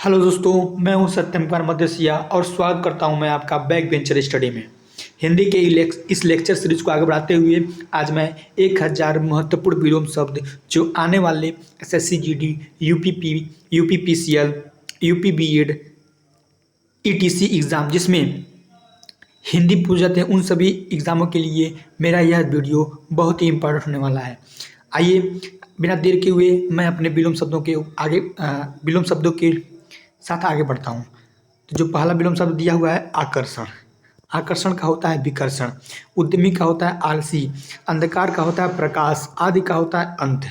Hello दोस्तों, मैं हूं सत्यम कुमार मदेसिया और स्वागत करता हूं मैं आपका बैक बेंचर स्टडी में। हिंदी के इस लेक्चर सीरीज को आगे बढ़ाते हुए आज मैं 1000 महत्वपूर्ण विलोम शब्द जो आने वाले SSC GD, UPP, UPPCL, UP BEd, ETC exam जिसमें हिंदी पूछ जाते हैं उन सभी एग्ज़ामों के लिए मेरा यह वीडियो बहुत ही इम्पोर्टेंट होने वाला है। आइए बिना देर के हुए मैं अपने विलोम शब्दों के साथ आगे बढ़ता हूँ। तो जो पहला विलोम शब्द दिया हुआ है आकर्षण। आकर्षण का होता है विकर्षण, उद्यमी का होता है आलसी, अंधकार का होता है प्रकाश, आदि का होता है अंत,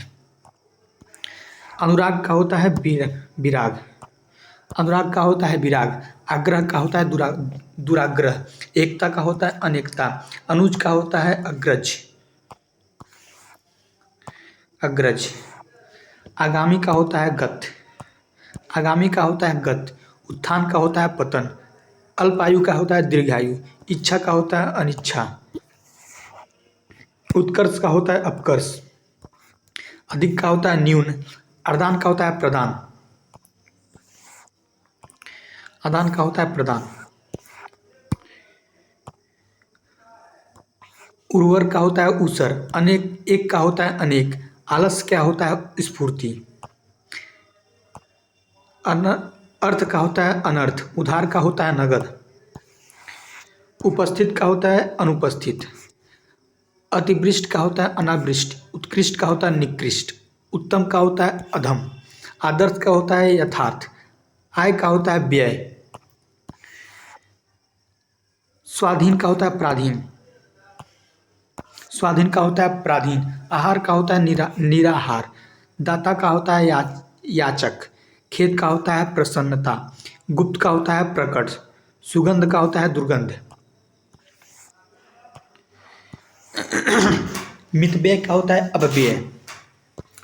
अनुराग का होता है विराग, अनुराग का होता है विराग, आग्रह का होता है दुराग्रह, एकता का होता है अनेकता, अनुज का होता है अग्रज, अग्रज, आगामी का होता है गत, आगामी का होता है गत, उत्थान का होता है पतन, अल्पायु का होता है दीर्घायु, इच्छा का होता है अनिच्छा, उत्कर्ष का होता है अपकर्ष, अधिक का होता है न्यून, अर्दान का होता है प्रदान, आदान का होता है प्रदान, उर्वर का होता है ऊसर, अनेक एक का होता है अनेक, आलस क्या होता है स्फूर्ति, अर्थ का होता है अनर्थ, उधार का होता है नगद, उपस्थित का होता है अनुपस्थित, अतिवृष्ट का होता है अनावृष्ट, उत्कृष्ट का होता है निकृष्ट, उत्तम का होता है अधम, आदर्श का होता है यथार्थ, आय का होता है व्यय, स्वाधीन का होता है प्राधीन, स्वाधीन का होता है प्राधीन, आहार का होता है निराहार, दाता का होता है याचक, खेत का होता है प्रसन्नता, गुप्त का होता है प्रकट, सुगंध का होता है दुर्गंध, मितव्यय का होता है अपव्यय,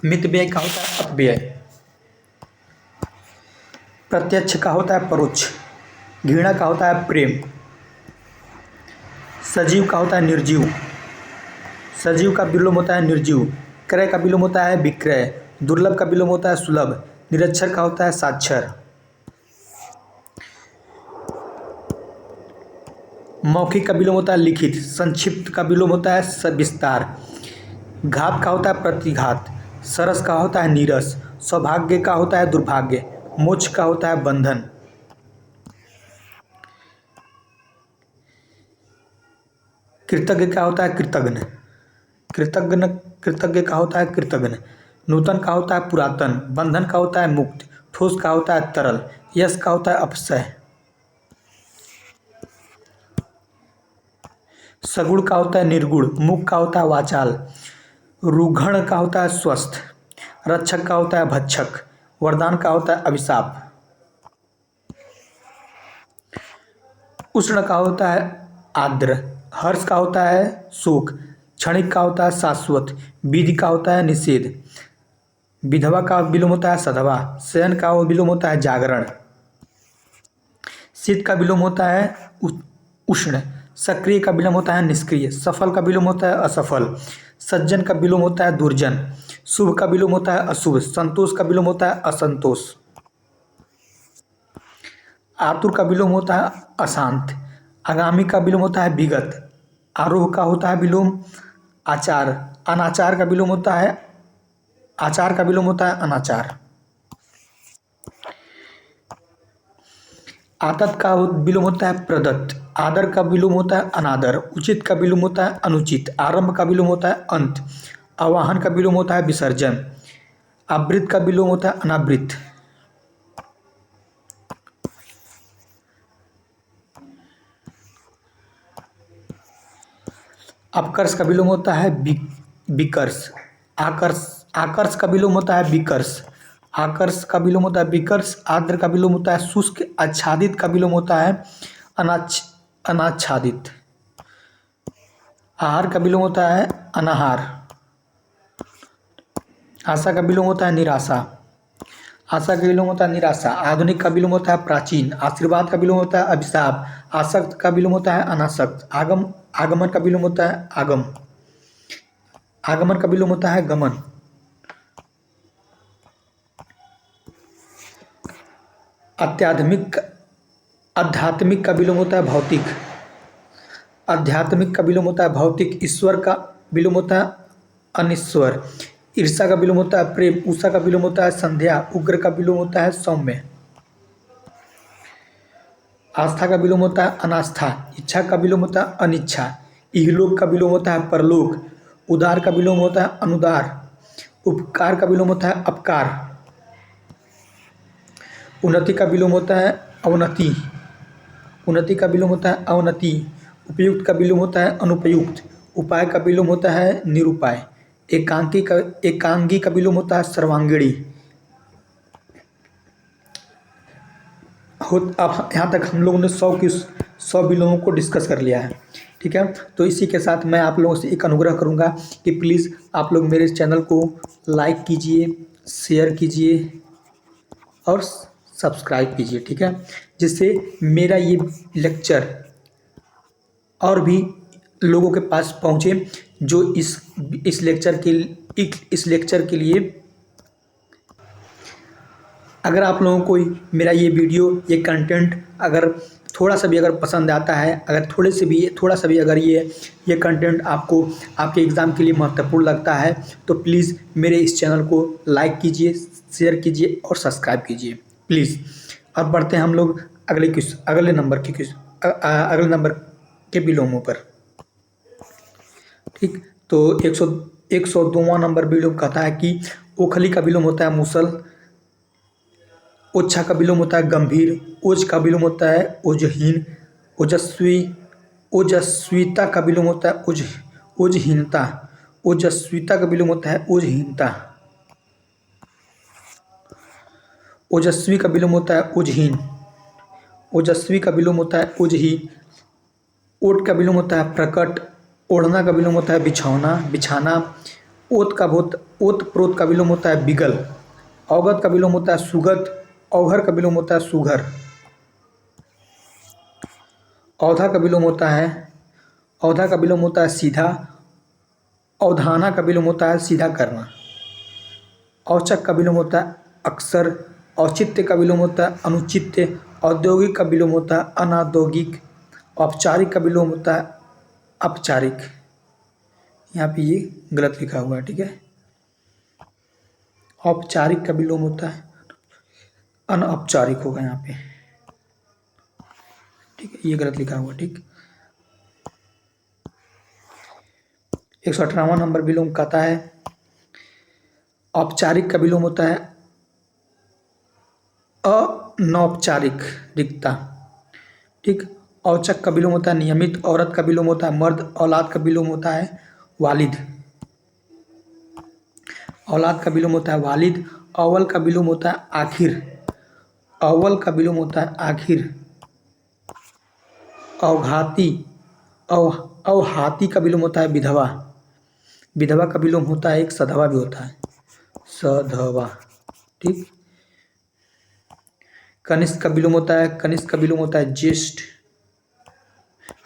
मितव्यय का होता है अपव्यय, प्रत्यक्ष का होता है परोक्ष, घृणा का होता है प्रेम, सजीव का होता है निर्जीव, सजीव का विलोम होता है निर्जीव, क्रय का विलोम होता है विक्रय, दुर्लभ का विलोम होता है सुलभ, निरक्षर का होता है साक्षर, मौखिक का विलोम होता है लिखित, संक्षिप्त का विलोम होता है सविस्तार, घात का होता है प्रतिघात, सरस का होता है नीरस, सौभाग्य का होता है दुर्भाग्य, मोक्ष का होता है बंधन, कृतज्ञ का होता है कृतघ्न, कृतज्ञ का होता है कृतघ्न, नूतन का होता है पुरातन, बंधन का होता है मुक्त, ठोस का होता है तरल, यश का होता है अपसय, सगुण का होता है निर्गुण, मुख का होता है वाचाल, रुघण का होता है स्वस्थ, रक्षक का होता है भक्षक, वरदान का होता है अभिशाप, उष्ण का होता है आर्द्र, हर्ष का होता है शोक, क्षणिक का होता है शाश्वत, विधि का होता है निषेध, विधवा का विलोम होता है सधवा, शयन का विलोम होता है जागरण, शीत का विलोम होता है उष्ण, सक्रिय का विलोम होता है निष्क्रिय, सफल का विलोम होता है असफल, सज्जन का विलोम होता है दुर्जन, शुभ का विलोम होता है अशुभ, संतोष का विलोम होता है असंतोष, आतुर का विलोम होता है अशांत, आगामी का विलोम होता है विगत, आरोह का होता है विलोम आचार, अनाचार का विलोम होता है आचार का विलोम होता है अनाचार, आतत का विलोम होता है प्रदत्त, आदर का विलोम होता है अनादर, उचित का विलोम होता है अनुचित, आरंभ का विलोम होता है अंत, आवाहन का विलोम होता है विसर्जन, आवृत का विलोम होता है अनावृत, अपकर्ष का विलोम होता है विकर्ष, आकर्ष का विलोम होता है विकर्ष, आकर्ष का विलोम होता है विकर्ष, आर्द्र का विलोम होता है शुष्क, आच्छादित का विलोम होता है अनाच्छादित, आहार का विलोम होता है अनाहार, आशा का विलोम होता है निराशा, आशा का विलोम होता है निराशा, आधुनिक का विलोम होता है प्राचीन, आशीर्वाद का विलोम होता है अभिशाप, आसक्त का विलोम होता है अनासक्त, आगमन का विलोम होता है आगम, आगमन का विलोम होता है गमन, आध्यात्मिक आध्यात्मिक का विलोम होता है भौतिक। आध्यात्मिक का विलोम होता है भौतिक। ईश्वर का विलोम होता है अनिश्वर। ईर्षा का विलोम होता है प्रेम। उषा का विलोम होता है संध्या। उग्र का विलोम होता है सौम्य। आस्था का विलोम होता है अनास्था। इच्छा का विलोम होता है अनिच्छा। इहलोक का विलोम होता है परलोक। उदार का विलोम होता है अनुदार। उपकार का विलोम होता है अपकार। उन्नति का विलोम होता है अवनति। उन्नति का विलोम होता है अवनति। उपयुक्त का विलोम होता है अनुपयुक्त। उपाय का विलोम होता है निरुपाय। एकांगी का विलोम होता है सर्वांगिणी। अब यहाँ तक हम लोगों ने 100 विलोमों को डिस्कस कर लिया है। ठीक है, तो इसी के साथ मैं आप लोगों से एक अनुग्रह करूँगा कि प्लीज़ आप लोग मेरे चैनल को लाइक कीजिए, शेयर कीजिए और सब्सक्राइब कीजिए। ठीक है, जिससे मेरा ये लेक्चर और भी लोगों के पास पहुँचे जो इस लेक्चर के लिए अगर आप लोगों को मेरा ये वीडियो, ये कंटेंट अगर थोड़ा सा भी अगर पसंद आता है, अगर थोड़ा सा भी अगर ये कंटेंट आपको आपके एग्ज़ाम के लिए महत्वपूर्ण लगता है, तो प्लीज़ मेरे इस चैनल को लाइक कीजिए, शेयर कीजिए और सब्सक्राइब कीजिए प्लीज़। और बढ़ते हैं हम लोग अगले नंबर के विलोमों पर। ठीक, तो 102वां नंबर विलोम कहता है कि ओखली का विलोम होता है मुसल। ओछा का विलोम होता है गंभीर। ओज का विलोम होता है ओजहीन। ओजस्विता का विलोम होता है ओजहीनता। ओजस्विता का विलोम होता है ओजहीनता। ओजस्वी का विलोम होता है ओजहीन। ओजस्वी का विलोम होता है ओजहीन। ओट का विलोम होता है प्रकट। ओढ़ना का विलोम होता है बिछाना। ओत प्रोत का विलोम होता है बिगल। अवगत का विलोम होता है सुगत। औघर का विलोम होता है सुघर। औधा का विलोम होता है सीधा। अवधाना का विलोम होता है सीधा करना। औचक का विलोम होता है अक्सर। औचित्य का विलोम होता है अनुचित्य। औद्योगिक का विलोम होता है अनौद्योगिक। औपचारिक का विलोम होता है औपचारिक। यहाँ पे ये गलत लिखा हुआ है। ठीक है, औपचारिक का विलोम होता है अनौपचारिक होगा यहाँ पे। ठीक है, ये गलत लिखा हुआ। ठीक, 118वां नंबर विलोम कहता है औपचारिक का विलोम होता है अनौपचारिक रिक्ता। ठीक, औचक का विलोम होता है नियमित। औरत का विलोम होता है मर्द। औलाद का विलोम होता है वालिद। औलाद का विलोम होता है वालिद। अव्वल का विलोम होता है आखिर। अव्वल का विलोम होता है आखिर। अवहाती का विलोम होता है विधवा। विधवा का विलोम होता है एक सधवा भी होता है सधवा। ठीक, कनिष्क का विलोम होता है ज्येष्ठ।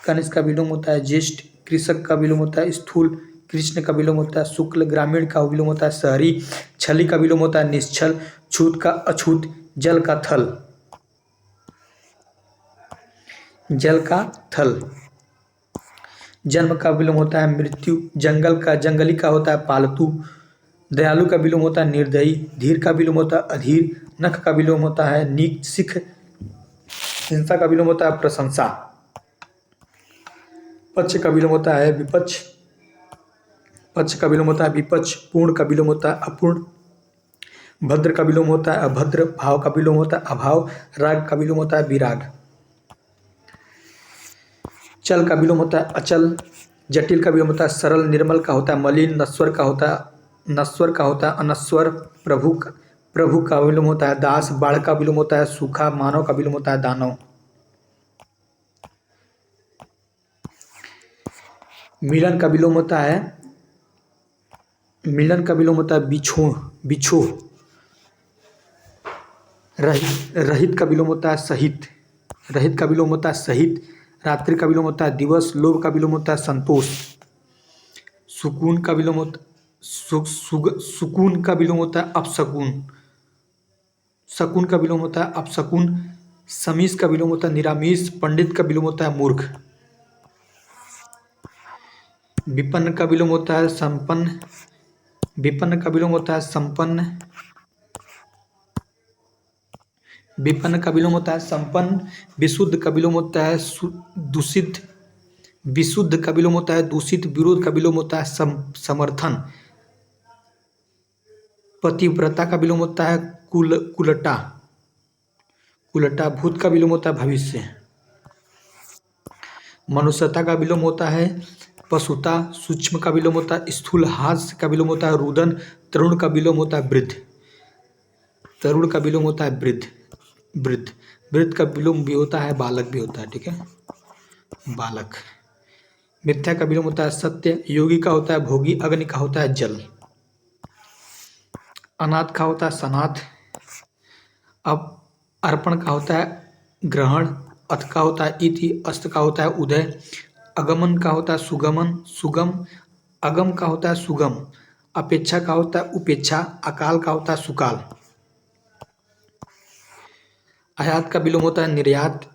कनिष्क का विलोम होता है ज्येष्ठ। कृषक का विलोम होता है स्थूल। कृष्ण का विलोम होता है शुक्ल। ग्रामीण का विलोम होता है शहरी। छली का विलोम होता है निश्छल। छूत का अछूत। जल का थल। जल का थल। जन्म का विलोम होता है मृत्यु। जंगली का होता है पालतू। दयालु का विलोम होता है निर्दयी। धीर का विलोम होता है अधीर। नख का विलोम होता है नीच सिख। हिंसा का विलोम होता है प्रशंसा। पक्ष का विलोम होता है विपक्ष। पक्ष का विलोम होता है विपक्ष। पूर्ण का विलोम होता है अपूर्ण। भद्र का विलोम होता है अभद्र। भाव का विलोम होता है अभाव। राग का विलोम होता है विराग। चल का विलोम होता है अचल। जटिल का विलोम होता है सरल। निर्मल का होता है मलिन। नश्वर का होता है अनश्वर। प्रभु का विलोम होता है दास। बाढ़ का विलोम होता है सूखा। मानव का विलोम होता है दानव। मिलन का विलोम होता है बिछो। रहित का विलोम होता है सहित। रहित का विलोम होता है सहित। रात्रि का विलोम होता है दिवस। लोभ का विलोम होता है संतोष। सुकून का विलोम होता है अपशकुन। शकुन का विलोम होता है अपशकुन। समीस का विलोम होता है निरामीष। पंडित का विलोम होता है मूर्ख। विपन्न का विलोम होता है संपन्न। विपन्न का विलोम होता है संपन्न। विपन्न का विलोम होता है संपन्न। विशुद्ध का विलोम होता है दूषित। विशुद्ध का विलोम होता है दूषित। विरोध का विलोम होता है समर्थन। पतिव्रता का विलोम होता है कुलटा। कुलटा। भूत का विलोम होता है भविष्य। मनुष्यता का विलोम होता है पशुता। सूक्ष्म का विलोम होता है स्थूल। हास्य का विलोम होता है रुदन। तरुण का विलोम होता है वृद्ध। तरुण का विलोम होता है वृद्ध। वृद्ध। वृद्ध का विलोम भी होता है बालक भी होता है, ठीक है, बालक। मिथ्या का विलोम होता है सत्य। योगी का होता है भोगी। अग्नि का होता है जल। अनाथ का होता है सनाथ। अब अर्पण का होता है ग्रहण। अथ का होता है इति। अस्त का होता है उदय। अगमन का होता है सुगमन सुगम। अगम का होता है सुगम। अपेक्षा का होता है उपेक्षा। अकाल का होता है सुकाल। आयात का विलोम होता है निर्यात।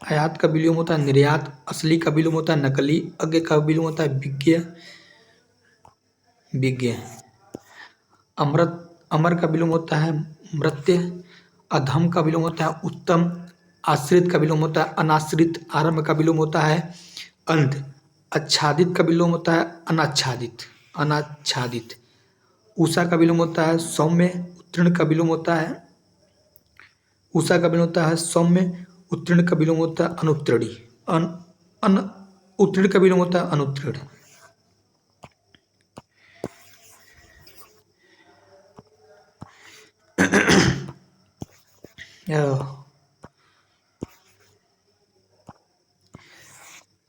आयात का विलोम होता है निर्यात। असली का विलोम होता है नकली। अज्ञ का विलोम होता है विज्ञ। विज्ञ। अमृत। अमर का विलोम होता है मृत्य। अधम का विलोम होता है उत्तम। आश्रित का विलोम होता है अनाश्रित। आरंभ का विलोम होता है अंत। आच्छादित का विलोम होता है अनाच्छादित। अनाच्छादित। उषा का विलोम होता है सौम्य। उत्तीर्ण का विलोम होता है उषा का विलोम होता है सौम्य। उत्तीर्ण का विलोम होता है अनुत्तीर्ण। अन उत्तीर्ण का विलोम होता है अनुत्तीर्ण।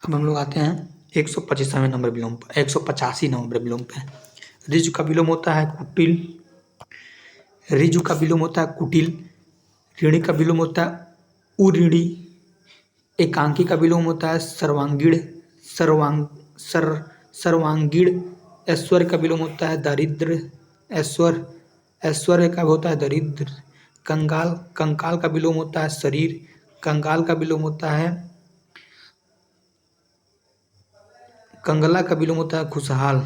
अब हम लोग आते हैं 125वें नंबर विलोम पर, 185 नंबर विलोम पे। ऋजु का विलोम होता है कुटिल। ऋजु का विलोम होता है कुटिल। ऋणी का विलोम होता है उऋणी। एकांकी का विलोम होता है सर्वांगीण। सर्वांगीण। ऐश्वर्य का विलोम होता है दारिद्र। ऐश्वर्य का होता है दरिद्र। कंगाल। कंकाल का विलोम होता है शरीर। कंगाल का विलोम होता है कंगला का विलोम होता है खुशहाल।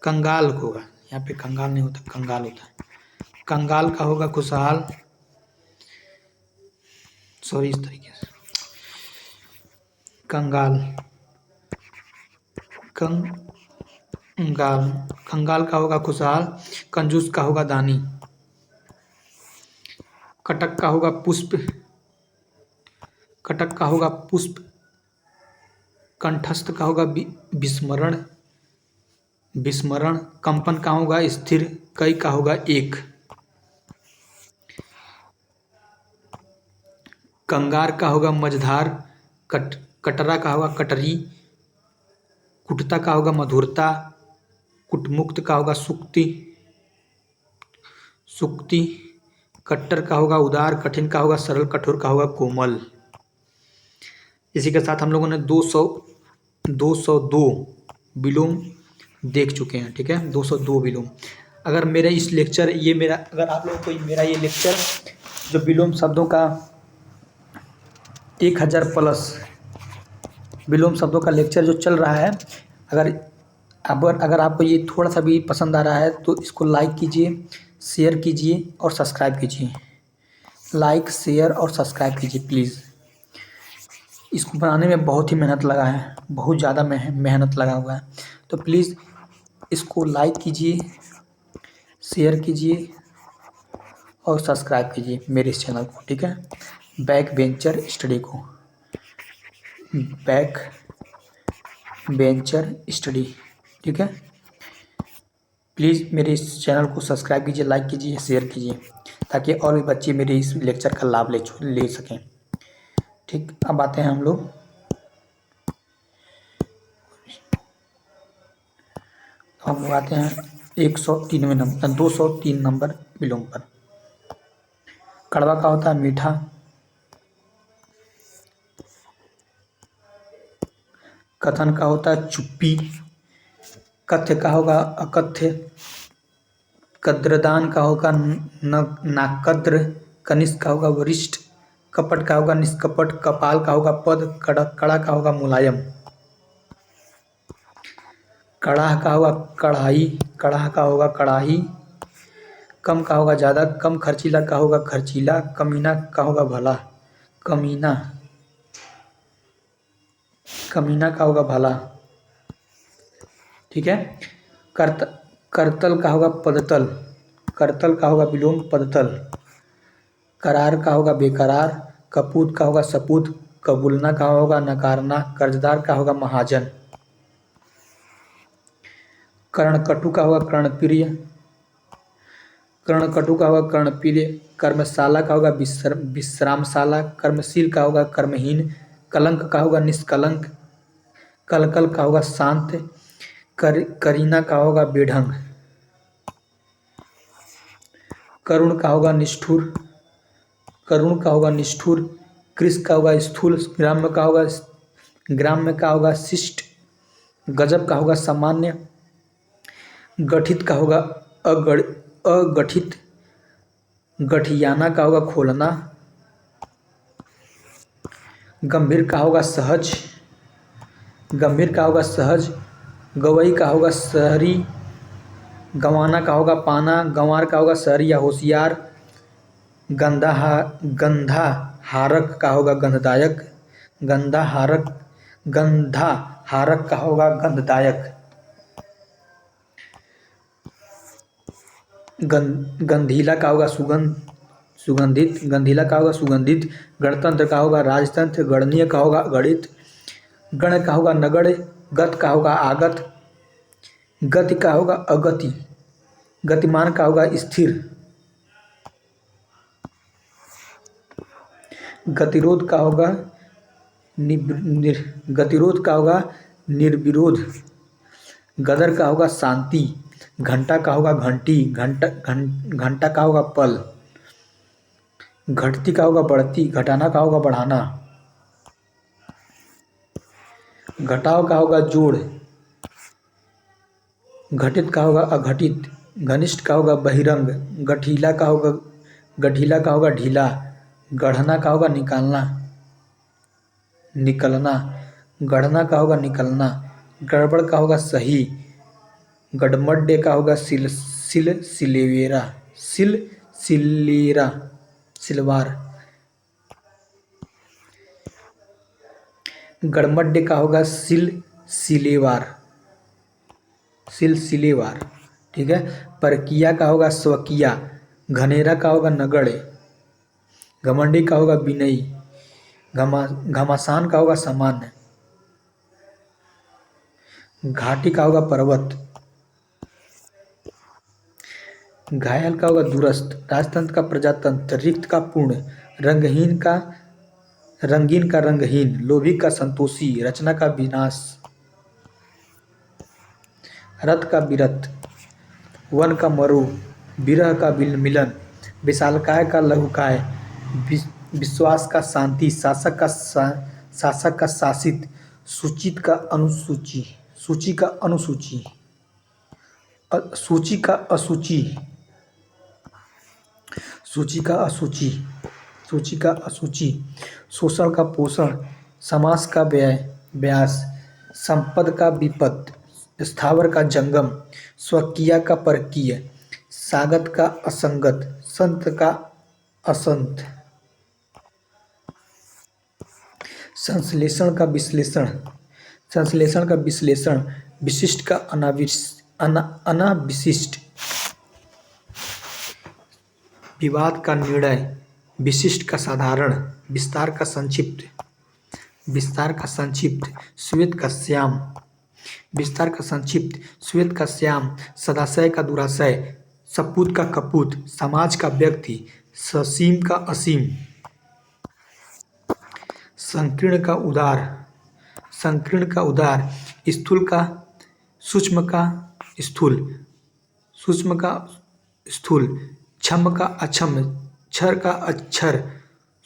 कंगाल होगा यहाँ पे, कंगाल नहीं होता, कंगाल होता है। कंगाल का होगा खुशहाल। सॉरी, इस तरीके से कंगाल। कंगाल। कंगाल का होगा खुशहाल। कंजूस का होगा दानी। कटक का होगा पुष्प। कटक का होगा पुष्प। कंठस्थ का होगा विस्मरण। विस्मरण। कंपन का होगा स्थिर। कई का होगा एक। कंगार का होगा मझधार। कटरा का होगा कटरी। कुटता का होगा मधुरता। कुटमुक्त का होगा सुक्ति। सुक्ति। कट्टर का होगा उदार। कठिन का होगा सरल। कठोर का होगा कोमल। इसी के साथ हम लोगों ने 202 विलोम देख चुके हैं, ठीक है, 202 विलोम। अगर मेरा इस लेक्चर ये मेरा अगर आप लोगों को मेरा ये लेक्चर जो विलोम शब्दों का 1000 प्लस विलोम शब्दों का लेक्चर जो चल रहा है, अगर आपको ये थोड़ा सा भी पसंद आ रहा है तो इसको लाइक कीजिए, शेयर कीजिए और सब्सक्राइब कीजिए। लाइक, शेयर और सब्सक्राइब कीजिए प्लीज़। इसको बनाने में बहुत ही मेहनत लगा है, बहुत ज़्यादा मेहनत लगा हुआ है, तो प्लीज़ इसको लाइक कीजिए, शेयर कीजिए और सब्सक्राइब कीजिए मेरे इस चैनल को, ठीक है, बैक बेंचर स्टडी को, बैक बेंचर स्टडी, ठीक है। प्लीज़ मेरे इस चैनल को सब्सक्राइब कीजिए, लाइक कीजिए, शेयर कीजिए, ताकि और भी बच्चे मेरे इस लेक्चर का लाभ ले सकें। ठीक, अब आते हैं हम लोग आते हैं 103वें नंबर 203 नंबर विलोम पर। कड़वा का होता है मीठा। कथन का होता है चुप्पी। कथ्य का होगा अकथ्य। कद्रदान का होगा नाकद्र, कनिष्ठ का होगा वरिष्ठ, कपट का होगा निष्कपट, कपाल का होगा पद, कड़ा का होगा मुलायम, कड़ाह का होगा कढ़ाई, कड़ाह का होगा कड़ाही, कम का होगा ज़्यादा, कम खर्चीला का होगा खर्चीला, कमीना का होगा भला, कमीना, कमीना का होगा भला। ठीक है। करतल का होगा पदतल, करतल का होगा विलोम पदतल, करार का होगा बेकरार, कपूत का होगा सपूत, कबूलना का होगा नकारना, कर्जदार का होगा महाजन, कर्णकटु का होगा कर्णप्रिय, कर्णकटु का होगा कर्णप्रिय, कर्मशाला का होगा विश्रामशाला, कर्मशील का होगा कर्महीन, कलंक का होगा निष्कलंक, कलकल का होगा शांत, करीना का होगा बेढंग, करुण का होगा निष्ठुर, करुण का होगा निष्ठुर, कृष का होगा स्थूल, ग्राम्य का होगा शिष्ट, गजब का होगा सामान्य, गठित का होगा अगठित, गठियाना का होगा खोलना, गंभीर का होगा सहज, गंभीर का होगा सहज, गवई का होगा शहरी, गंवाना का होगा पाना, गंवार का होगा शहरी या होशियार, गंधा हारक का होगा गंधदायक, गंधा हारक का होगा गंधदायक, गंधीला का होगा सुगंधित, गंधीला का होगा सुगंधित, गणतंत्र का होगा राजतंत्र, गणनीय का होगा गणित, गण का होगा नगण्य, गत का होगा आगत, गति का होगा अगति, गतिमान का होगा स्थिर, गतिरोध का होगा गतिरोध का होगा निर्विरोध, गदर का होगा शांति, घंटा का होगा घंटी, घंटा का होगा पल, घटती का होगा बढ़ती, घटाना का होगा बढ़ाना, घटाव का होगा जोड़, घटित का होगा अघटित, घनिष्ठ का होगा बहिरंग, गठीला का होगा ढीला, गढ़ना का होगा निकालना निकलना, गढ़ना का होगा निकलना, गड़बड़ का होगा सही, गडमड्डे का होगा सिलेरा, सिलवार, गड़मड्डे का होगा सिलेवार। ठीक है। परकिया का होगा स्वकिया, घनेरा का होगा नगण्य, घमंडी का होगा विनयी, घमासान का होगा सामान्य, घाटी का होगा पर्वत, घायल का होगा दूरस्थ, राजतंत्र का प्रजातंत्र, रिक्त का पूर्ण, रंगीन का रंगहीन, लोभी का संतोषी, रचना का विनाश, रथ का विरत, वन का मरु, विरह का मिलन, विशालकाय का लघुकाय, विश्वास का शांति, शासक का शासित, सूचित का अनुसूची, सूची का अनुसूची, सूची का असूची, सूची का असूची, सूची का असूची, शोषण का पोषण, समास का व्यास, संपद का विपद, स्थावर का जंगम, स्वकीय का परकीय, सागत का असंगत, संत का असंत, संश्लेषण का विश्लेषण, विशिष्ट का अनाविशिष्ट, विवाद का निर्णय, विशिष्ट का साधारण, विस्तार का संक्षिप्त, श्वेत का श्याम, विस्तार का संक्षिप्त, श्वेत का श्याम, सदाशय का दुराशय, सपूत का कपूत, समाज का व्यक्ति, ससीम का असीम, संकीर्ण का उदार, स्थूल का सूक्ष्म का स्थूल, क्षम का अक्षम, क्षर का अक्षर,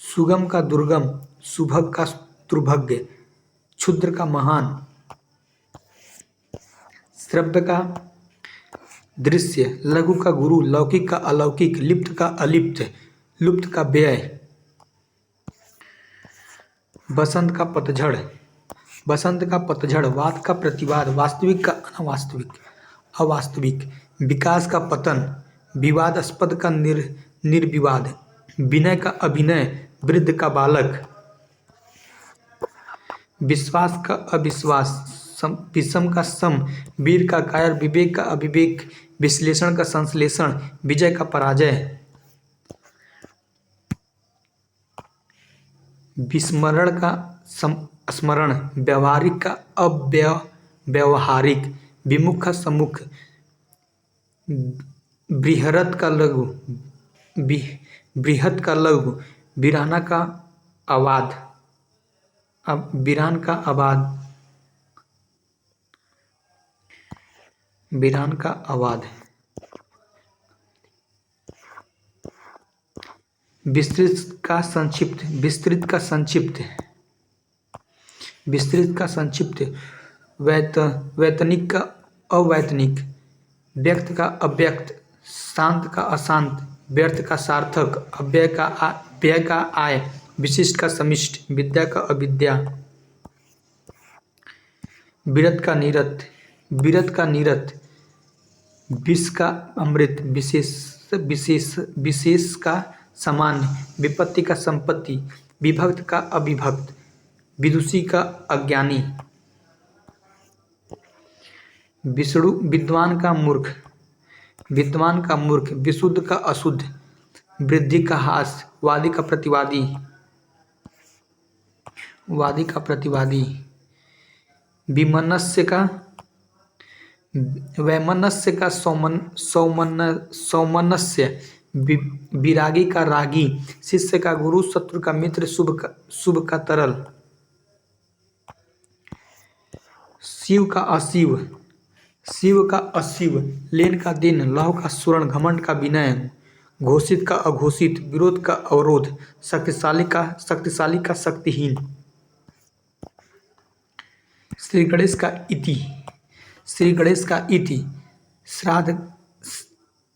सुगम का दुर्गम, सुभग का दुर्भग्य, क्षुद्र का महान, श्रव्य का दृश्य, लघु का गुरु, लौकिक का अलौकिक, लिप्त का अलिप्त, लुप्त का व्यय, बसंत का पतझड़, बसंत का पतझड़, वाद का प्रतिवाद, वास्तविक का अवास्तविक, अवास्तविक, विकास का पतन, विवादास्पद का निर्विवाद, विनय का अभिनय, वृद्ध का बालक, विश्वास का अविश्वास, विषम का सम, वीर का कायर, विवेक का अविवेक, विश्लेषण का संश्लेषण, विजय का पराजय, विस्मरण का स्मरण, व्यवहारिक का अव्यवहारिक, विमुख का सम्मुख, बृहत् का लघु, बृहत् का लघु, वीराना का अवाध, अब वीरान का अवाध, वीरान का अवाध, विस्तृत का संक्षिप्त, विस्तृत का संक्षिप्त, विस्तृत का संक्षिप्त, वैतनिक का अवैतनिक, व्यक्त का अव्यक्त, शांत का अशांत, व्यर्थ का सार्थक, अव्यय का व्यय का आय, विशिष्ट का समिष्ट, विद्या का अविद्या, विरत का निरत, विरत का निरत, विष का अमृत, विशेष का सामान्य, विपत्ति का संपत्ति, विभक्त का अविभक्त, विदुषी का अज्ञानी, विद्वान का मूर्ख, विद्वान का मूर्ख, विशुद्ध का अशुद्ध, वृद्धि का हास, वादी का प्रतिवादी, वादी का प्रतिवादी, विमनस्य का वैमनस्य का सौमनस्य, विरागी का रागी, शिष्य का गुरु, शत्रु का मित्र, शुभ का तरल, शिव का अशिव, शिव का अशिव, लेन का दिन, लौह का स्वर्ण, घमंड का विनय, घोषित का अघोषित, विरोध का अवरोध, शक्तिशाली का शक्तिहीन, श्री गणेश का इति, श्री गणेश का इति,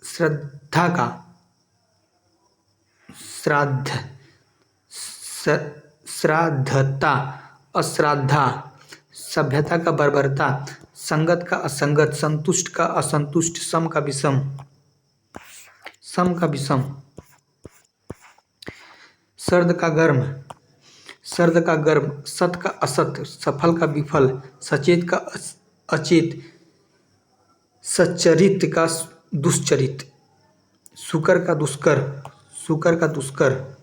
श्रद्धा का श्राद्ध, श्राद्धता, अश्राद्धा, सभ्यता का बर्बरता, संगत का असंगत, संतुष्ट का असंतुष्ट, सम का विषम, सम का विषम, सर्द का गर्म, सर्द का गर्म, सत का असत, सफल का विफल, सचेत का अचेत, सच्चरित का दुश्चरित, सुकर का दुष्कर, सुकर का दुष्कर,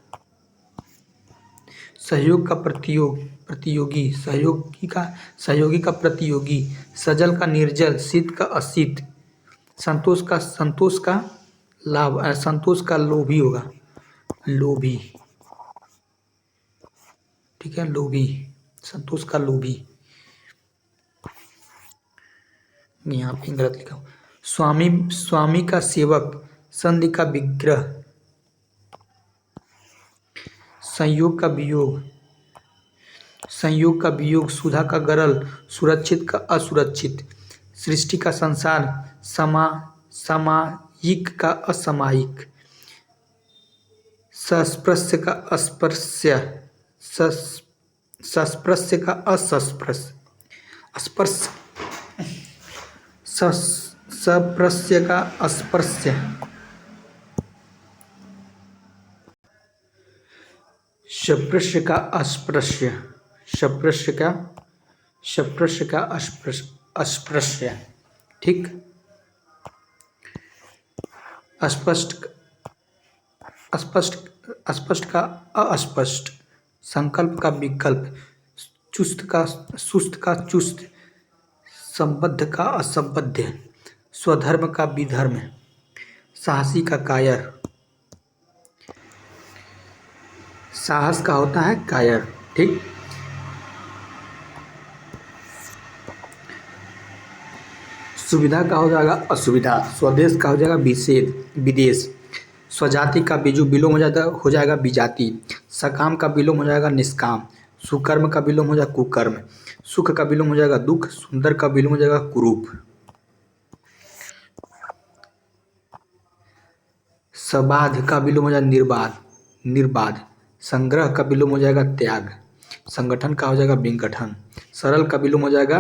सहयोग का प्रतियोगी, सहयोगी का प्रतियोगी, सजल का निर्जल, शीत का अशीत, संतोष का लाभ, संतोष का लोभी होगा, लोभी, ठीक है, लोभी, संतोष का लोभी, यहाँ पे गलत लिखा हूँ, स्वामी का सेवक, संधि का विग्रह, संयोग का वियोग, सुधा का गरल, सुरक्षित का असुरक्षित, सृष्टि का संसार, सामायिक का असामायिक, सस्पृश्य का अस्पृश्य, सस्पृश्य का असस्पृश्य, सस्पृश्य का अस्पृश्य, शप्रश्य का अस्पृश्य, शप्रश्य का अस्पृश्य, ठीक, अस्पष्ट का अस्पष्ट, संकल्प का विकल्प, सुस्त का चुस्त, संबद्ध का असंबद्ध, स्वधर्म का विधर्म, साहसी का कायर, साहस का होता है कायर, ठीक। सुविधा का हो जाएगा असुविधा, स्वदेश का हो जाएगा विदेश, स्वजाति का विलोम हो जाएगा विजाति, सकाम का विलोम हो जाएगा निष्काम, सुकर्म का विलोम हो जाएगा कुकर्म, सुख का विलोम हो जाएगा दुख, सुंदर का विलोम हो जाएगा कुरूप। सबाध का विलोम हो जाएगा निर्बाध, निर्बाध। संग्रह का विलोम हो जाएगा त्याग। संगठन का हो जाएगा विंगठन। सरल का विलोम हो जाएगा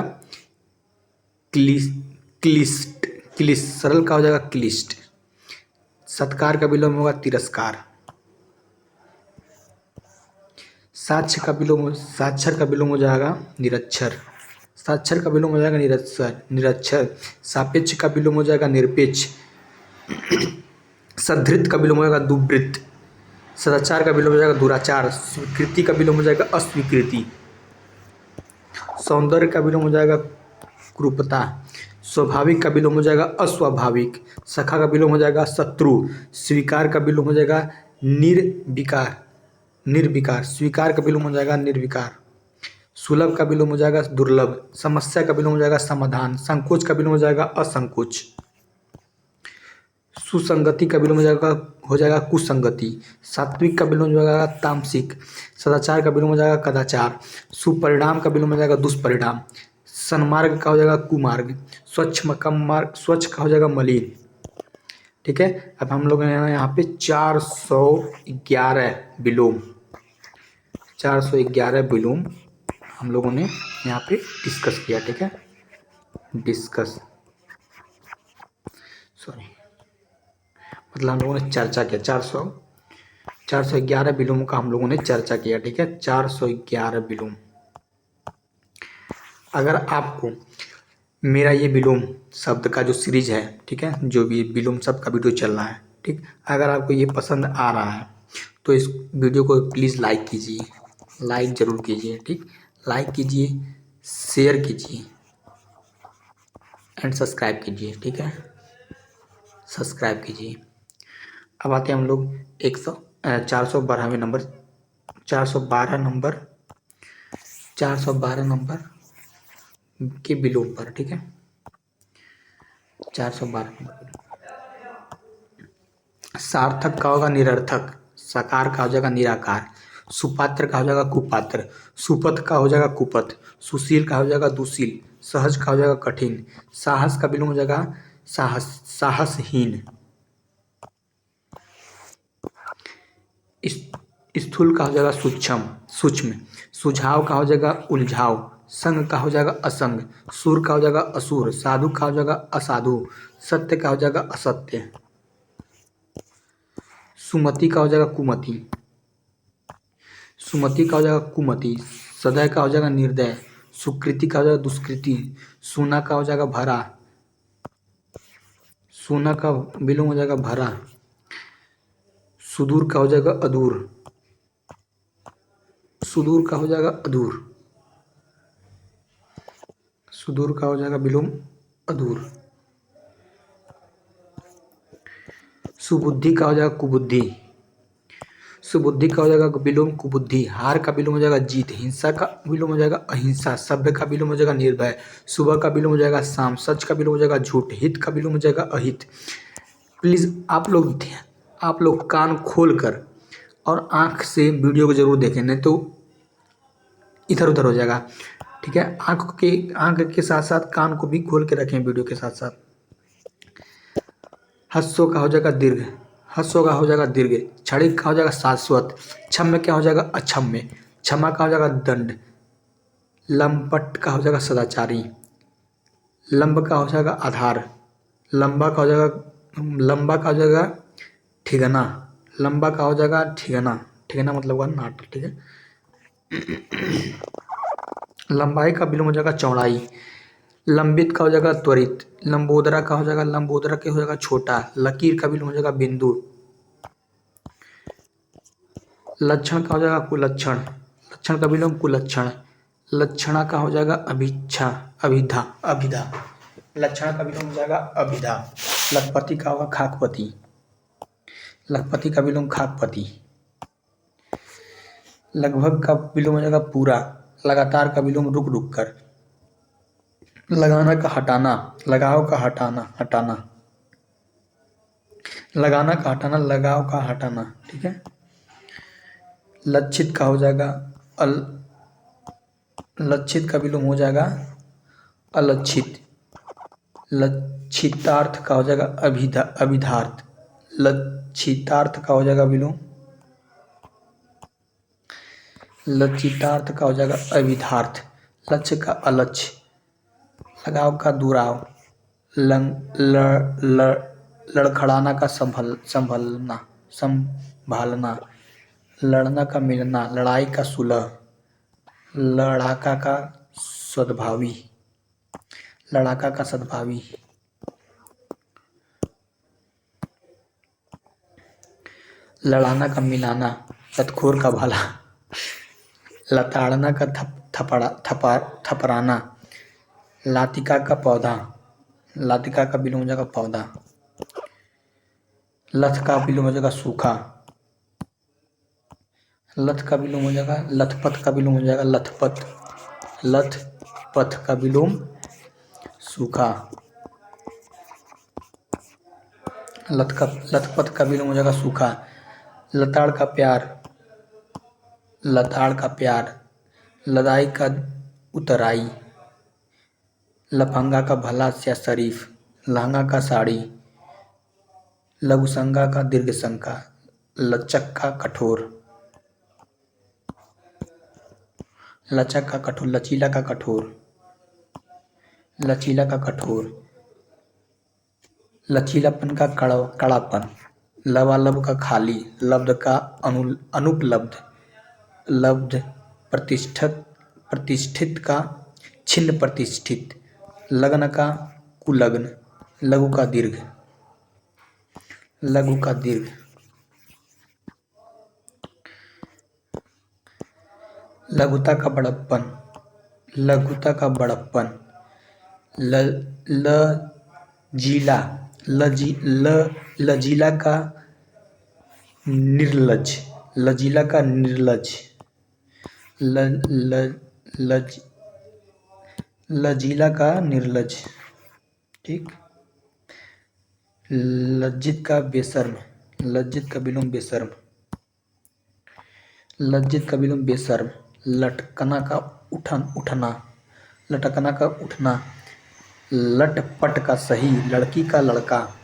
क्लिष्ट, क्लिष्ट। सरल का हो जाएगा क्लिष्ट। सत्कार का विलोम होगा तिरस्कार। साक्षर का विलोम हो जाएगा निरक्षर। साक्षर का विलोम हो जाएगा निरक्षर। सापेक्ष का विलोम हो जाएगा निरपेक्ष। सधृत का विलोम हो जाएगा दुवृत्त। सदाचार का विलोम हो जाएगा दुराचार। स्वीकृति का विलोम हो जाएगा अस्वीकृति। सौंदर्य का विलोम हो जाएगा क्रूरता। स्वाभाविक का विलोम हो जाएगा अस्वाभाविक। सखा का विलोम हो जाएगा शत्रु। स्वीकार का विलोम हो जाएगा निर्विकार, निर्विकार। स्वीकार का विलोम हो जाएगा निर्विकार। सुलभ का विलोम हो जाएगा दुर्लभ। समस्या का विलोम हो जाएगा समाधान। संकोच का विलोम हो जाएगा असंकोच। सुसंगति का विलोम हो जाएगा कुसंगति। सात्विक का विलोम हो जाएगा तामसिक। सदाचार का विलोम हो जाएगा कदाचार। सुपरिणाम का विलोम हो जाएगा दुष्परिणाम। सन्मार्ग का हो जाएगा कुमार्ग। स्वच्छ का हो जाएगा मलिन। ठीक है, अब हम लोग यहाँ पे 411 विलोम, 411 विलोम हम लोगों ने यहाँ पे डिस्कस किया। ठीक है, मतलब हम लोगों ने चर्चा किया। 411 विलोम का हम लोगों ने चर्चा किया। ठीक है, 411 विलोम। अगर आपको मेरा ये विलोम शब्द का जो सीरीज है, ठीक है, जो भी विलोम शब्द का वीडियो चल रहा है, ठीक, अगर आपको ये पसंद आ रहा है तो इस वीडियो को प्लीज़ लाइक कीजिए, लाइक ज़रूर कीजिए। ठीक, लाइक कीजिए, शेयर कीजिए एंड सब्सक्राइब कीजिए। ठीक है, सब्सक्राइब कीजिए। अब आते हैं हम लोग 412वें नंबर, 412 नंबर के विलोम पर। ठीक है, 412 नंबर। सार्थक का होगा निरर्थक। साकार का हो जाएगा निराकार। सुपात्र का हो जाएगा कुपात्र। सुपथ का हो जाएगा कुपथ। सुशील का हो जाएगा दुशील। सहज का हो जाएगा कठिन। साहस का विलोम हो जाएगा साहसहीन। स्थूल का हो जाएगा सूक्ष्म। सुझाव का हो जाएगा उलझाव। संग का हो जाएगा असंग। सुर का हो जाएगा असुर। साधु का हो जाएगा असाधु। सत्य का हो जाएगा असत्य। सुमति का हो जाएगा कुमति। सुमति का हो जाएगा कुमति। सदय का हो जाएगा निर्दय। सुकृति का हो जाएगा दुष्कृति। सोना का हो जाएगा भरा। सोना का विलोम हो जाएगा भरा। सुदूर का हो जाएगा अदूर। सुदूर का हो जाएगा अदूर। सुदूर का हो जाएगा विलोम अदूर। सुबुद्धि का हो जाएगा कुबुद्धि। सुबुद्धि का हो जाएगा विलोम कुबुद्धि। हार का विलोम हो जाएगा जीत। हिंसा का विलोम हो जाएगा अहिंसा। सभ्य का विलोम हो जाएगा निर्भय। सुबह का विलोम हो जाएगा शाम। सच का विलोम हो जाएगा झूठ। हित का विलोम हो जाएगा अहित। प्लीज़ आप लोग कान खोल कर और आँख से वीडियो को जरूर देखें, नहीं तो इधर उधर हो जाएगा। ठीक है, आँख के साथ साथ कान को भी खोल के रखें वीडियो के साथ साथ। हस्सों का हो जाएगा दीर्घ। हस्सों का हो जाएगा दीर्घ। क्षणिक का हो जाएगा शाश्वत। क्षम्य क्या हो जाएगा अक्षम्य। क्षमा का हो जाएगा दंड। लंपट का हो जाएगा सदाचारी। लंब का हो जाएगा आधार। लंबा का हो जाएगा ठिकाना। लंबा का हो जाएगा ठिकाना। ठिकाना मतलब हुआ नाट। ठीक है, लंबाई का विलोम हो जाएगा चौड़ाई। लंबित का हो जाएगा त्वरित। लंबोदरा का हो जाएगा छोटा। लकीर का विलोम हो जाएगा बिंदु। लक्षण का हो जाएगा कुलक्षण। लक्षण का विलोम कुलक्षण। लक्षणा का हो जाएगा अभिधा। लक्षण का विलोम हो जाएगा अभिधा। लखपति का होगा खाकपति। लखपति का विलोम खाकपति। लगभग का विलोम हो जाएगा पूरा। लगातार का विलोम रुक रुक कर। लगाना का हटाना। लगाव का हटाना। लगाना का हटाना। लगाव का हटाना। ठीक है, लक्षित का हो जाएगा लक्षित का विलोम हो जाएगा अलक्षित। लक्षितार्थ का हो जाएगा अभिधार्थ। लक्षितार्थ का हो जाएगा विलोम, लक्षितार्थ का हो जाएगा अविधार्थ, लक्ष्य का अलक्ष्य, लगाव का दुराव, लड़खड़ाना का संभालना, लड़ना का मिलना, लड़ाई का सुलह, लड़ाका का सद्भावी, लड़ाका का सद्भावी, लड़ाना का मिलाना, लतखोर का भला, लताड़ना का थपराना, लातिका का पौधा, लातिका का विलोम हो जाएगा पौधा, लथ का विलोम हो जाएगा सूखा, लथ का विलोम हो जाएगा लथपथ, का विलोम हो जाएगा लथपथ, लथ पथ का विलोम सूखा, लथपथ का विलोम हो जाएगा सूखा, लताड़ का प्यार, लताड़ का प्यार, लदाई का उतराई, लफंगा का भला या शरीफ, लहंगा का साड़ी, लघुशंका का दीर्घशंका, लचक का कठोर, लचक का कठोर, लचीला का कठोर, लचीला का कठोर, लचीलापन का कड़ापन, लबालब का खाली, लब्ध का अनुपलब्ध, लब्ध प्रतिष्ठित का छिन्न प्रतिष्ठित, लग्न का कुलग्न, लघु का दीर्घ, लघु का दीर्घ, लघुता का बड़प्पन, लघुता का बड़प्पन, लजीला, लजीला का निर्लज, लजीला का निर्लज, लजीला का निर्लज, ठीक। लज्जित का बेशर्म, लज्जित का विलोम बेशर्म, लज्जित का विलोम बेशर्म, लटकना का उठना, लटकना का उठना, लटपट का सही, लड़की का लड़का,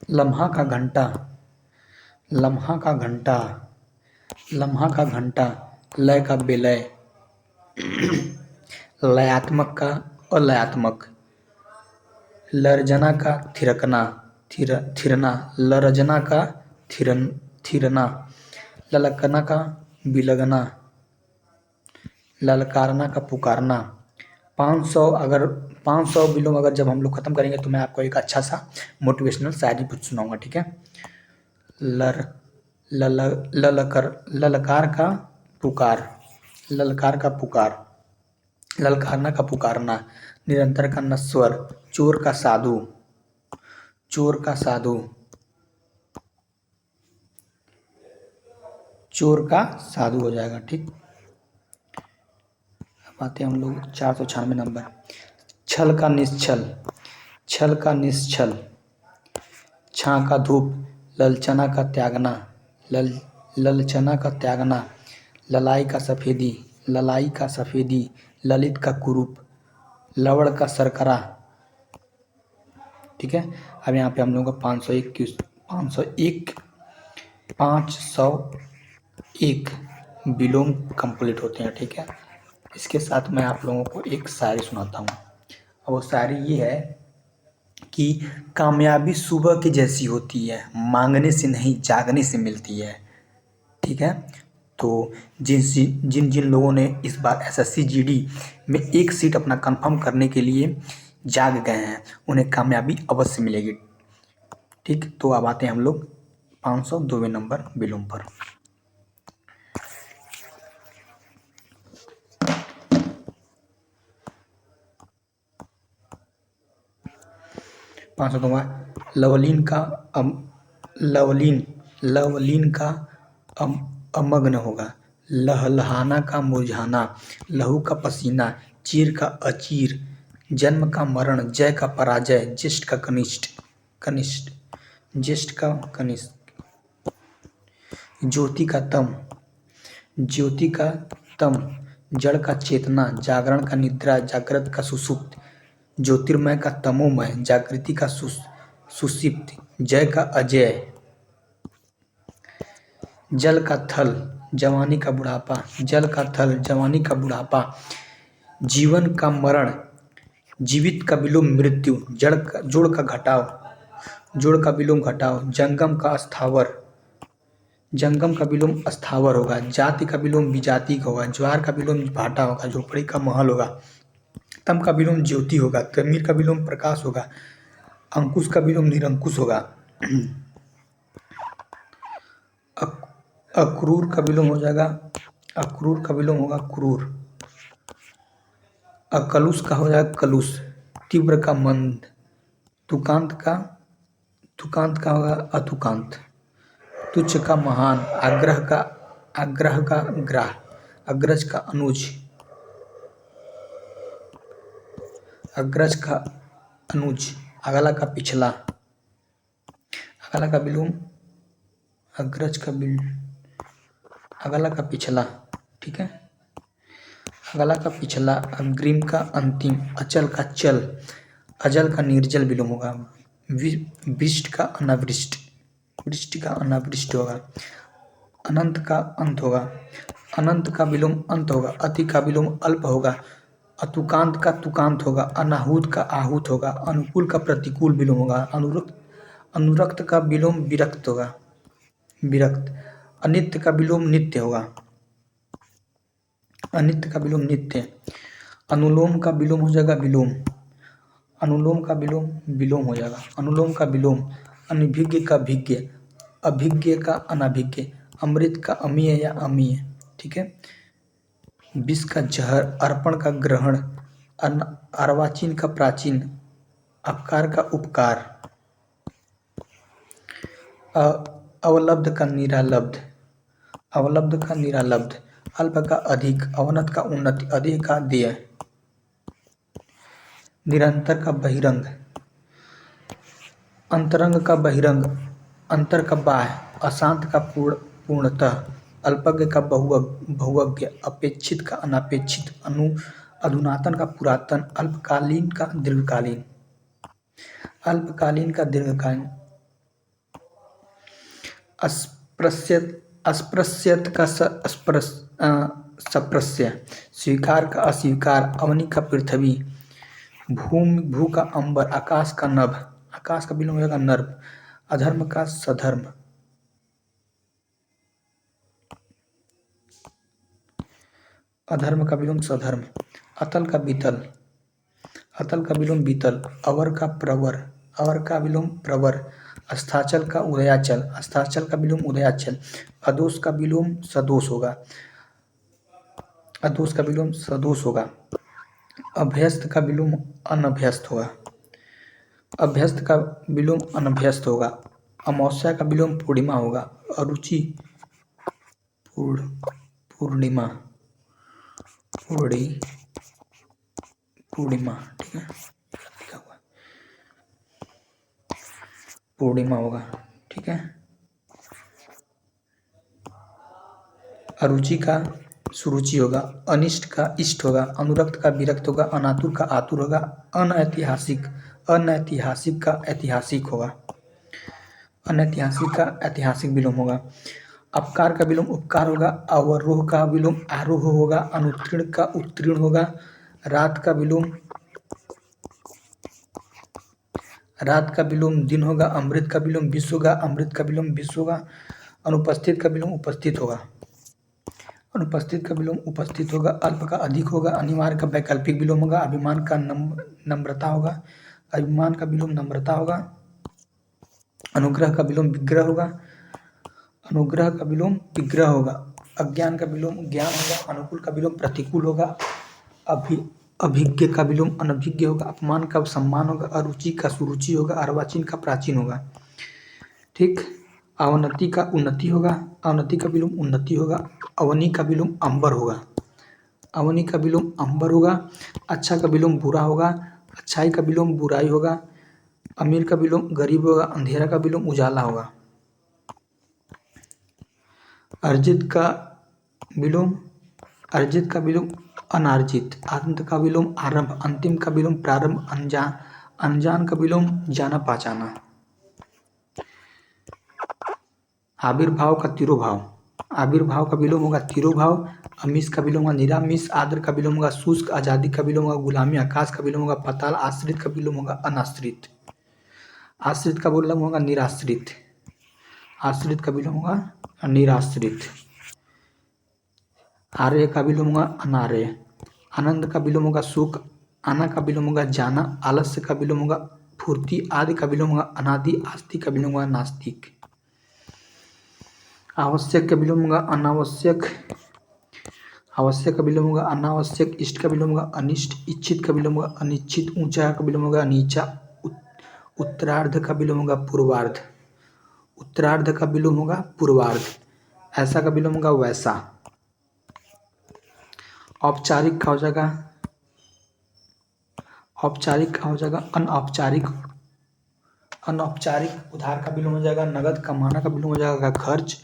लम्हा का घंटा, लम्हा का घंटा, लम्हा का घंटा, लय का बेलय, लयात्मक का अलयात्मक, लर्जना का थिरकना, थिरना, लरजना का थिरना, ललकना का बिलगना, ललकारना का पुकारना। 500 विलोम अगर जब हम लोग ख़त्म करेंगे तो मैं आपको एक अच्छा सा मोटिवेशनल शायरी कुछ सुनाऊंगा, ठीक है। ललकार का पुकार, ललकार का पुकार, ललकारना का पुकारना, निरंतर का नश्वर, चोर का साधु, चोर का साधु, चोर का साधु हो जाएगा, ठीक। अब आते हैं हम लोग 496 नंबर, छल का निश्छल, छल का निश्छल, छां का धूप, ललचना का त्यागना, ललचना का त्यागना, ललाई का सफ़ेदी, ललाई का सफ़ेदी, ललित का कुरूप, लवड़ का सरकरा, ठीक है। अब यहाँ पे हम लोगों का 501 विलोम कंप्लीट होते हैं, ठीक है। इसके साथ मैं आप लोगों को एक शायरी सुनाता हूँ। और वो शायरी ये है कि कामयाबी सुबह की जैसी होती है, मांगने से नहीं जागने से मिलती है, ठीक है। तो जिन जिन लोगों ने इस बार SSC GD में एक सीट अपना कंफर्म करने के लिए जाग गए हैं उन्हें कामयाबी अवश्य मिलेगी, ठीक। तो अब आते हैं हम लोग 502वें नंबर विलोम पर। 502वां, लवलीन का अमग्न होगा, लहलहाना का मुरझाना, लहू का पसीना, चीर का अचीर, जन्म का मरण, जय का पराजय, ज्येष्ठ का कनिष्ठ, ज्येष्ठ का कनिष्ठ, ज्योति का तम, जड़ का चेतना, जागरण का निद्रा, जागृत का सुसुप्त, ज्योतिर्मय का तमोमय, जागृति का सुषिप्त, जय का अजय, जल का थल, जवानी का बुढ़ापा, जल का थल, जवानी का बुढ़ापा, जीवन का मरण, जीवित का विलोम मृत्यु, जोड़ का घटाव, जोड़ का विलोम घटाव, जंगम का स्थावर, जंगम का विलोम स्थावर होगा, जाति का विलोम विजाति का होगा, ज्वार का विलोम भाटा होगा, झोपड़ी का महल होगा, तम का विलोम ज्योति होगा, तमीर का विलोम प्रकाश होगा, अंकुश का विलोम निरंकुश होगा, अक्रूर का विलोम हो जाएगा, अक्रूर का विलोम होगा क्रूर, अकलुष का हो जाएगा कलुष, तीव्र का मंद, तुकांत का होगा अतुकांत, तुच्छ का महान, आग्रह का ग्राह, अग्रज का अनुज, अग्रज का अनुज, अगला का पिछला, अगला का विलोम अग्रज का अगला का पिछला, ठीक है। अगला का पिछला, अग्रिम का अंतिम, अचल का चल, अजल का निर्जल विलोम होगा, विष्ट का अनावृष्ट, वृष्टि का अनावृष्ट होगा, अनंत का अंत होगा, अनंत का विलोम अंत होगा, अति का विलोम अल्प होगा, अतुकांत का तुकांत होगा, अनाहूत का आहूत होगा, अनुकूल का प्रतिकूल विलोम होगा, अनुरक्त का विलोम विरक्त होगा, विरक्त, अनित्य का विलोम नित्य होगा, अनित्य का विलोम नित्य, अनुलोम का विलोम हो जाएगा विलोम, अनुलोम का विलोम विलोम हो जाएगा, अनुलोम का विलोम, अनभिज्ञ का भिज्ञ, अभिज्ञ का अनाभिज्ञ, अमृत का अमीय या अमीय, ठीक है। विष का जहर, अर्पण का ग्रहण, अर्वाचीन का प्राचीन, अपकार का उपकार, अवलब्ध का निरालब्ध, अवलब्ध का निरालब्ध, अल्प का अधिक, अवनत का उन्नति, अधेय का देय, निरंतर का बहिरंग, अंतरंग का बहिरंग, अंतर का बाह्य, अशांत का पूर्णतः, अल्पज्ञ का बहुज्ञ, अपेक्षित का अनापेक्षित, अधुनातन का पुरातन, अल्पकालीन का दीर्घकालीन, अल्पकालीन का दीर्घकालीन, अस्पृश्यत का सप्रस्य, स्वीकार का अस्वीकार, अवनी का पृथ्वी, भू का अंबर, आकाश का नभ, आकाश का विलोम होगा नर्भ, अधर्म का सधर्म, अधर्म का विलोम सधर्म, अतल का बीतल, अतल का विलोम बीतल, अवर का प्रवर, अवर का विलोम प्रवर, अस्ताचल का उदयाचल, अस्ताचल का विलोम उदयाचल, अदोष का विलोम सदोष होगा, अदोष का विलोम सदोष होगा, अभ्यस्त का विलोम अनभ्यस्त होगा, अभ्यस्त का विलोम अनभ्यस्त होगा, अमावस्या का विलोम पूर्णिमा होगा, अरुचि पूर्णिमा, पूर्णिमा, ठीक है, लिखा हुआ पूर्णिमा होगा, ठीक है। अरुचि का सुरुचि होगा, अनिष्ट का इष्ट होगा, अनुरक्त का विरक्त होगा, अनातुर का आतुर होगा, अनैतिहासिक का ऐतिहासिक होगा, अनैतिहासिक का ऐतिहासिक विलोम होगा, अपकार का विलोम उपकार होगा, अवरोह का विलोम आरोह होगा, अनुत्तीर्ण का उत्तीर्ण होगा, रात का विलोम दिन होगा, अमृत का विलोम विश्व होगा, अमृत का विलोम विश्व होगा, अनुपस्थित का विलोम उपस्थित होगा, अनुपस्थित का विलोम उपस्थित होगा, अल्प का अधिक होगा, अनिवार्य का वैकल्पिक विलोम होगा, अभिमान का नम्रता होगा, अभिमान का विलोम नम्रता होगा, अनुग्रह का विलोम विग्रह होगा, अनुग्रह का विलोम विग्रह होगा, अज्ञान का विलोम ज्ञान होगा, अनुकूल का विलोम प्रतिकूल होगा, अभिज्ञ का विलोम अनभिज्ञ होगा, अपमान का सम्मान होगा, अरुचि का सुरुचि होगा, अर्वाचीन का प्राचीन होगा, ठीक। अवनति का उन्नति होगा, अवनति का विलोम उन्नति होगा, अवनी का विलोम अंबर होगा, अवनी का विलोम अंबर होगा, अच्छा का विलोम बुरा होगा, अच्छाई का विलोम बुराई होगा, अमीर का विलोम गरीब होगा, अंधेरा का विलोम उजाला होगा, अर्जित का विलोम अनार्जित, अंत का विलोम आरंभ, अंतिम का विलोम प्रारंभ, अनजान का विलोम जाना पहचाना। आविर्भाव का तिरोभाव, आविर्भाव का विलोम होगा तिरोभाव। अमीश का विलोम होगा निरामिष। आदर का विलोम होगा शुष्क। आजादी का विलोम होगा गुलामी। आकाश का विलोम होगा पाताल। आश्रित का विलोम होगा अनाश्रित। आश्रित का विलोम होगा निराश्रित। आश्रित का विलोम होगा निराश्रित। आर्य का विलोम होगा अनार्य। आनंद का विलोम होगा सुख। आना का विलोम होगा जाना। आलस्य का विलोम होगा फुर्ती। आदि का विलोम होगा अनादि। आस्तिक का विलोम होगा नास्तिक। आवश्यक का विलोम होगा अनावश्यक। आवश्यक का विलोम होगा अनावश्यक। इष्ट का विलोम होगा अनिष्ट। इच्छित का विलोम होगा अनिच्छित। ऊंचा का विलोम होगा नीचा। उत्तरार्ध का विलोम होगा पूर्वार्ध। उत्तरार्ध का विलोम होगा पूर्वार्ध। ऐसा का विलोम होगा वैसा। औपचारिक का हो जाएगा औपचारिक का हो जाएगा अनौपचारिक। अनौपचारिक उधार का विलोम हो जाएगा नगद। कमाना का विलोम हो जाएगा खर्च।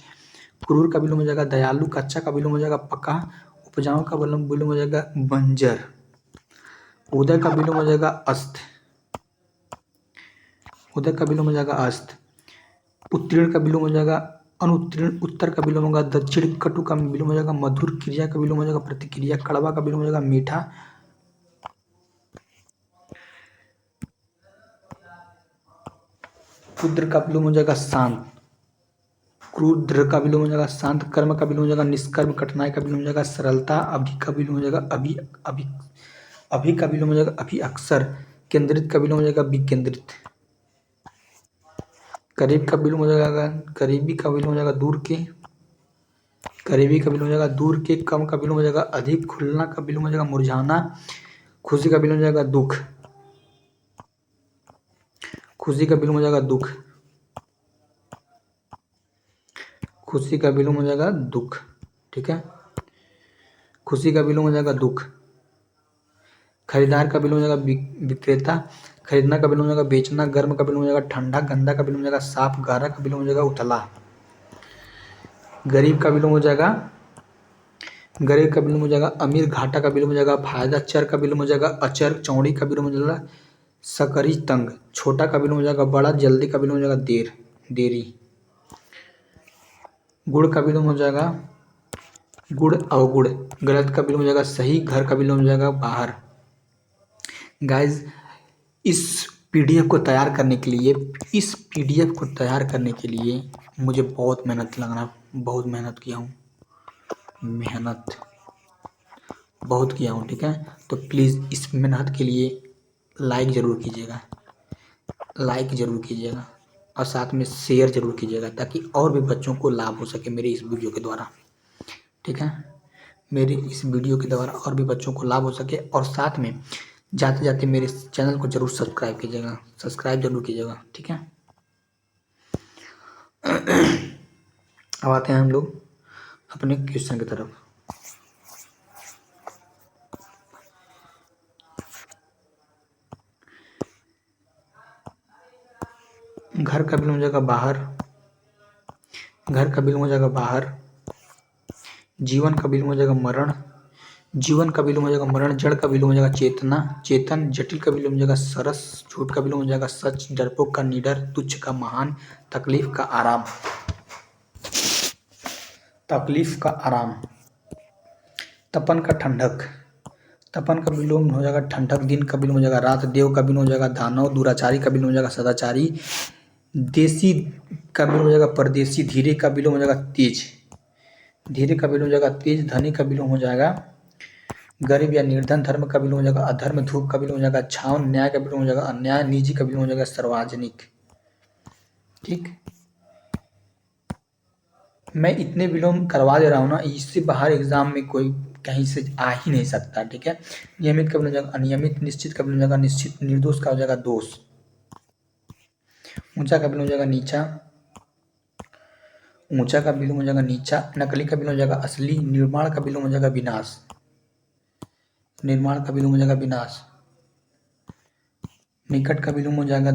क्रूर का विलोम हो जाएगा दयालु। कच्चा का विलोम हो जाएगा पका। उपजाऊ का विलोम हो जाएगा बंजर। उदय का विलोम हो जाएगा अस्त। उदय का विलोम हो जाएगा अस्त। उत्तीर्ण का विलोम हो जाएगा अनुत्तीर्ण। उत्तर का विलोम होगा दक्षिण। कटु का विलोम हो जाएगा मधुर। क्रिया का विलोम हो जाएगा प्रतिक्रिया। कड़वा का विलोम हो जाएगा मीठा। क्षुद्र का विलोम हो जाएगा शांत। क्रूर का विलोम हो जाएगा शांत। कर्म का विलोम हो जाएगा निष्कर्म। कठिनाई का विलोम हो जाएगा सरलता। अभी का विलोम हो जाएगा अभी अभी। अभी का विलोम हो जाएगा अभी अक्सर। केंद्रित का विलोम हो जाएगा विकेंद्रित। करीब का विलोम हो जाएगा करीबी का विलोम हो जाएगा दूर के। करीबी का विलोम हो जाएगा दूर के। कम का विलोम हो जाएगा अधिक। खुलना का विलोम हो जाएगा मुरझाना। खुशी का विलोम हो जाएगा दुख। खुशी का विलोम हो जाएगा दुख। खुशी का विलोम हो जाएगा दुख। ठीक है। खुशी का विलोम हो जाएगा दुख। खरीदार का विलोम हो जाएगा विक्रेता। खरीदना का विलोम हो जाएगा बेचना। गर्म का विलोम हो जाएगा ठंडा। गंदा का विलोम हो जाएगा साफ। गहरा का विलोम हो जाएगा उथला। गरीब का विलोम हो जाएगा गरीब का विलोम हो जाएगा अमीर। घाटा का विलोम हो जाएगा फायदा। चर का विलोम हो जाएगा अचर। चौड़ी का विलोम हो जाएगा सकरी तंग। छोटा का विलोम हो जाएगा बड़ा। जल्दी का विलोम हो जाएगा देर देरी। गुड़ का विलोम हो जाएगा गुड़ अवगुड़। गलत का विलोम हो जाएगा सही। घर का विलोम हो जाएगा बाहर। गाइज इस पीडीएफ को तैयार करने के लिए मुझे बहुत बहुत मेहनत किया हूँ। बहुत किया हूँ। ठीक है। तो प्लीज़ इस मेहनत के लिए लाइक ज़रूर कीजिएगा और साथ में शेयर ज़रूर कीजिएगा ताकि और भी बच्चों को लाभ हो सके मेरे इस वीडियो के द्वारा। ठीक है। मेरे इस वीडियो के द्वारा और भी बच्चों को लाभ हो सके। और साथ में जाते जाते मेरे चैनल को जरूर सब्सक्राइब जरूर कीजिएगा। ठीक है। अब आते हैं हम लोग अपने क्वेश्चन की तरफ। घर का विलोम हो जाएगा बाहर। घर का विलोम हो जाएगा बाहर। जीवन का विलोम हो जाएगा मरण। जीवन का विलोम हो जाएगा मरण। जड़ का विलोम हो जाएगा चेतन। जटिल का विलोम हो जाएगा सरस। झूठ का विलोम हो जाएगा सच। डरपोक का निडर। तुच्छ का महान। तकलीफ का आराम। तपन का ठंडक। तपन का विलोम हो जाएगा ठंडक। दिन का विलोम हो जाएगा रात। देव का विलोम हो जाएगा दानव। दुराचारी का विलोम हो जाएगा सदाचारी। देसी का विलोम हो जाएगा परदेसी। धीरे का विलोम हो जाएगा तेज। धनी का विलोम हो जाएगा गरीब या निर्धन। धर्म का विलोम हो जाएगा अधर्म। धूप का विलोम हो जाएगा छाँव। न्याय का विलोम हो जाएगा अन्याय। निजी का विलोम हो जाएगा सार्वजनिक। ठीक। मैं इतने विलोम करवा दे रहा हूँ ना, इससे बाहर एग्जाम में कोई कहीं से आ ही नहीं सकता। ठीक है। नियमित का विलोम हो जाएगा अनियमित। निश्चित का विलोम हो जाएगा निश्चित। निर्दोष का हो जाएगा दोष। ऊंचा का विलोम हो जाएगा नीचा। नकली का विलोम हो जाएगा असली। निर्माण का विलोम हो जाएगा विनाश। निकट का विलोम हो जाएगा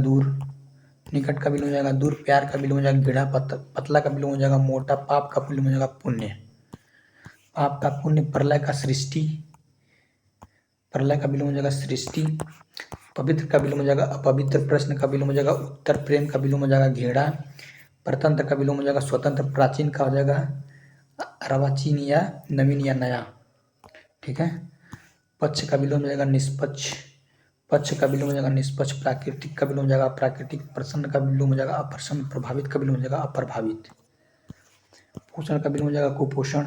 दूर। प्यार का विलोम हो जाएगा गिढ़ा। पतला का विलोम हो जाएगा मोटा। पाप का विलोम हो जाएगा पुण्य। प्रलय का विलोम हो जाएगा सृष्टि। पवित्र का विलोम हो जाएगा अपवित्र। प्रश्न का विलोम हो जाएगा उत्तर। प्रेम का विलोम हो जाएगा घेरा। परतंत्र का विलोम हो जाएगा स्वतंत्र। प्राचीन का हो जाएगा अर्वाचीन या नवीन या नया। ठीक है। पक्ष का विलोम हो जाएगा निष्पक्ष। पक्ष का विलोम हो जाएगा निष्पक्ष। प्राकृतिक का विलोम हो जाएगा अप्राकृतिक। प्रसन्न का विलोम हो जाएगा अप्रसन्न। प्रभावित का विलोम हो जाएगा अप्रभावित। पोषण का विलोम हो जाएगा कुपोषण।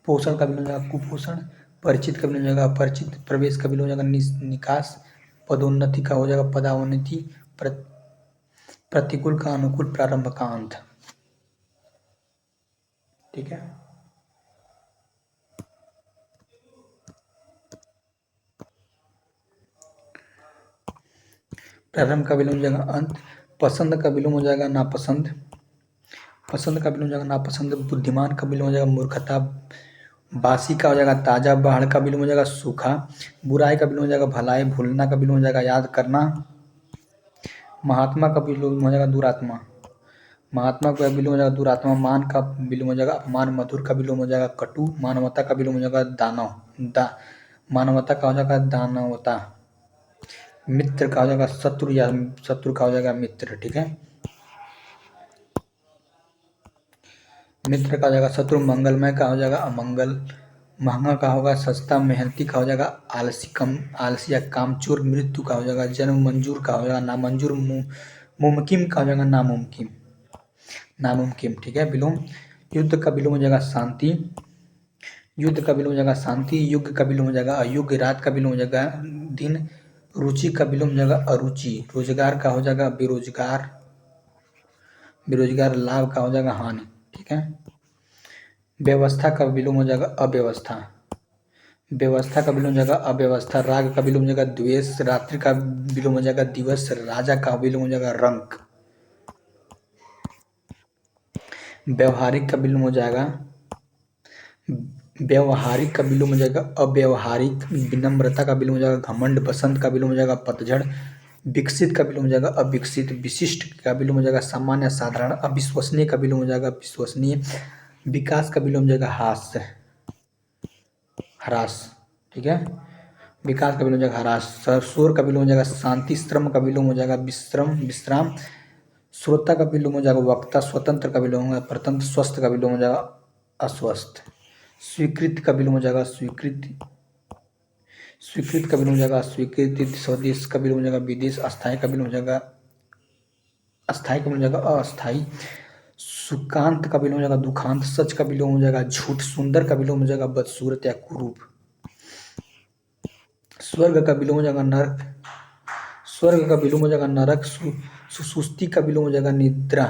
पोषण का विलोम हो जाएगा कुपोषण। परिचित का विलोम हो जाएगा अपरिचित। प्रवेश का विलोम हो जाएगा निकास। पदोन्नति का हो जाएगा पदावनति। प्रतिकूल का अनुकूल। प्रारंभ का अंत। ठीक है। प्रारंभ का विलोम हो जाएगा अंत। पसंद का विलोम हो जाएगा नापसंद। पसंद का विलोम हो जाएगा नापसंद। बुद्धिमान का विलोम हो जाएगा मूर्खता। बासी का हो जाएगा ताजा। बाढ़ का विलोम हो जाएगा सूखा। बुराई का विलोम हो जाएगा भलाई। भूलना का विलोम हो जाएगा याद करना। महात्मा का विलोम हो जाएगा दुरात्मा। महात्मा का विलोम हो जाएगा दुरात्मा। मान का विलोम हो जाएगा अपमान। मधुर का विलोम हो जाएगा कटु। मानवता का विलोम हो जाएगा दानव। मानवता का हो जाएगा दानवता। मित्र का हो जाएगा शत्रु या शत्रु का हो जाएगा मित्र। ठीक है। मित्र का हो जाएगा शत्रु। मंगलमय का हो जाएगा अमंगल। महंगा का होगा सस्ता। मेहनती का हो जाएगा आलसी या कामचोर। मृत्यु का हो जाएगा जन्म। मंजूर का हो जाएगा नामंजूर। मुमकिन का हो जाएगा नामुमकिन। नामुमकिन। ठीक है। विलोम। युद्ध का विलोम हो जाएगा शांति। युद्ध का विलोम हो जाएगा शांति। युग का विलोम हो जाएगा अयुग। रात का विलोम हो जाएगा दिन। रुचि का विलोम हो जाएगा अरुचि। रोजगार का हो जाएगा बेरोजगार। बेरोजगार। लाभ का हो जाएगा हानि। ठीक है। व्यवस्था का विलोम हो जाएगा अव्यवस्था। व्यवस्था का विलोम हो जाएगा अव्यवस्था। राग का विलोम हो जाएगा द्वेष। रात्रि का विलोम हो जाएगा दिवस। राजा का विलोम हो जाएगा रंक। व्यवहारिक का विलोम हो जाएगा व्यवहारिक का विलोम हो जाएगा अव्यवहारिक। विनम्रता का विलोम हो जाएगा घमंड। बसंत का विलोम हो जाएगा पतझड़। विकसित का विलोम हो जाएगा अविकसित। विशिष्ट का विलोम हो जाएगा सामान्य साधारण। अविश्वसनीय का विलोम हो जाएगा विश्वसनीय। विकास का विलोम हो जाएगा ह्रास। ठीक है। विकास का विलोम हो जाएगा ह्रास। शोर का विलोम हो जाएगा शांति। श्रम का विलोम हो जाएगा विश्राम। श्रोता का विलोम हो जाएगा वक्ता। स्वतंत्र का विलोम हो जाएगा परतंत्र। स्वस्थ का विलोम हो जाएगा अस्वस्थ। स्वीकृत का विलोम हो जाएगा स्वीकृति। स्वीकृत का विलोम हो जाएगा स्वीकृति। स्वदेश का विलोम हो जाएगा विदेश। अस्थायी का विलोम हो जाएगा अस्थायी का विलोम हो जाएगा अस्थायी। सुकांत का विलोम हो जाएगा दुखांत। सच का विलोम हो जाएगा झूठ। सुंदर का विलोम हो जाएगा बदसूरत या कुरूप। स्वर्ग का विलोम हो जाएगा नरक। स्वर्ग का विलोम हो जाएगा नरक। सुसुस्ति का विलोम हो जाएगा निद्रा।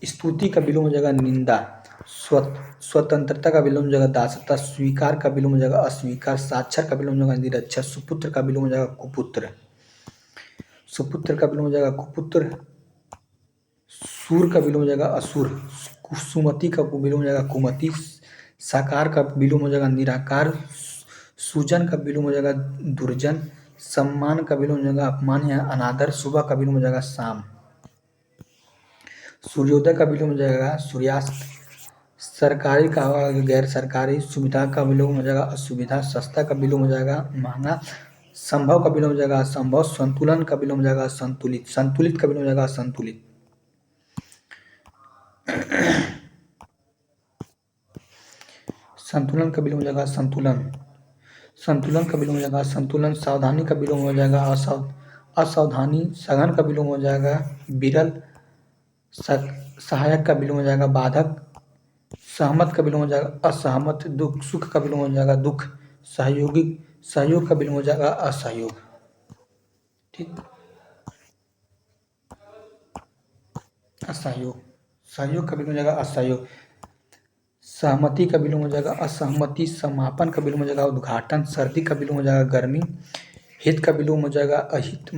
स्तुति का विलोम हो जाएगा निंदा। स्वतंत्रता का विलोम हो जाएगा दासता। स्वीकार का विलोम हो जाएगा अस्वीकार। साक्षर का विलोम हो जाएगा निरक्षर। सुपुत्र का विलोम हो जाएगा कुपुत्र। सुपुत्र का विलोम हो जाएगा कुपुत्र। सूर का विलोम हो जाएगा असुर। सुमति का विलोम हो जाएगा कुमति। साकार का विलोम हो जाएगा निराकार। सुजन का विलोम हो जाएगा दुर्जन। सम्मान का विलोम हो जाएगा अपमान या अनादर। सुबह का विलोम हो जाएगा शाम। सूर्योदय का विलोम हो जाएगा सूर्यास्त। सरकारी का होगा गैर सरकारी। सुविधा का विलोम हो जाएगा असुविधा। सस्ता का विलोम हो जाएगा महंगा। संभव का विलोम हो जाएगा असंभव। संतुलन का विलोम हो जाएगा संतुलित। संतुलित का विलोम हो जाएगा असंतुलित। संतुलन का विलोम हो जाएगा संतुलन। संतुलन का विलोम हो जाएगा संतुलन। सावधानी का विलोम हो जाएगा असावधानी। सघन का विलोम हो जाएगा विरल। सहायक का विलोम हो जाएगा बाधक। सहमत का विलोम हो जाएगा असहमत। दुख सुख का विलोम हो जाएगा दुख। सहयोग का विलोम हो जाएगा असहयोग। ठीक। असहयोग। सहयोग का विलोम हो जाएगा असहयोग। सहमति का विलोम हो जाएगा असहमति। समापन का विलोम हो जाएगा उद्घाटन। सर्दी का विलोम हो जाएगा गर्मी। हित का विलोम हो जाएगा अहित।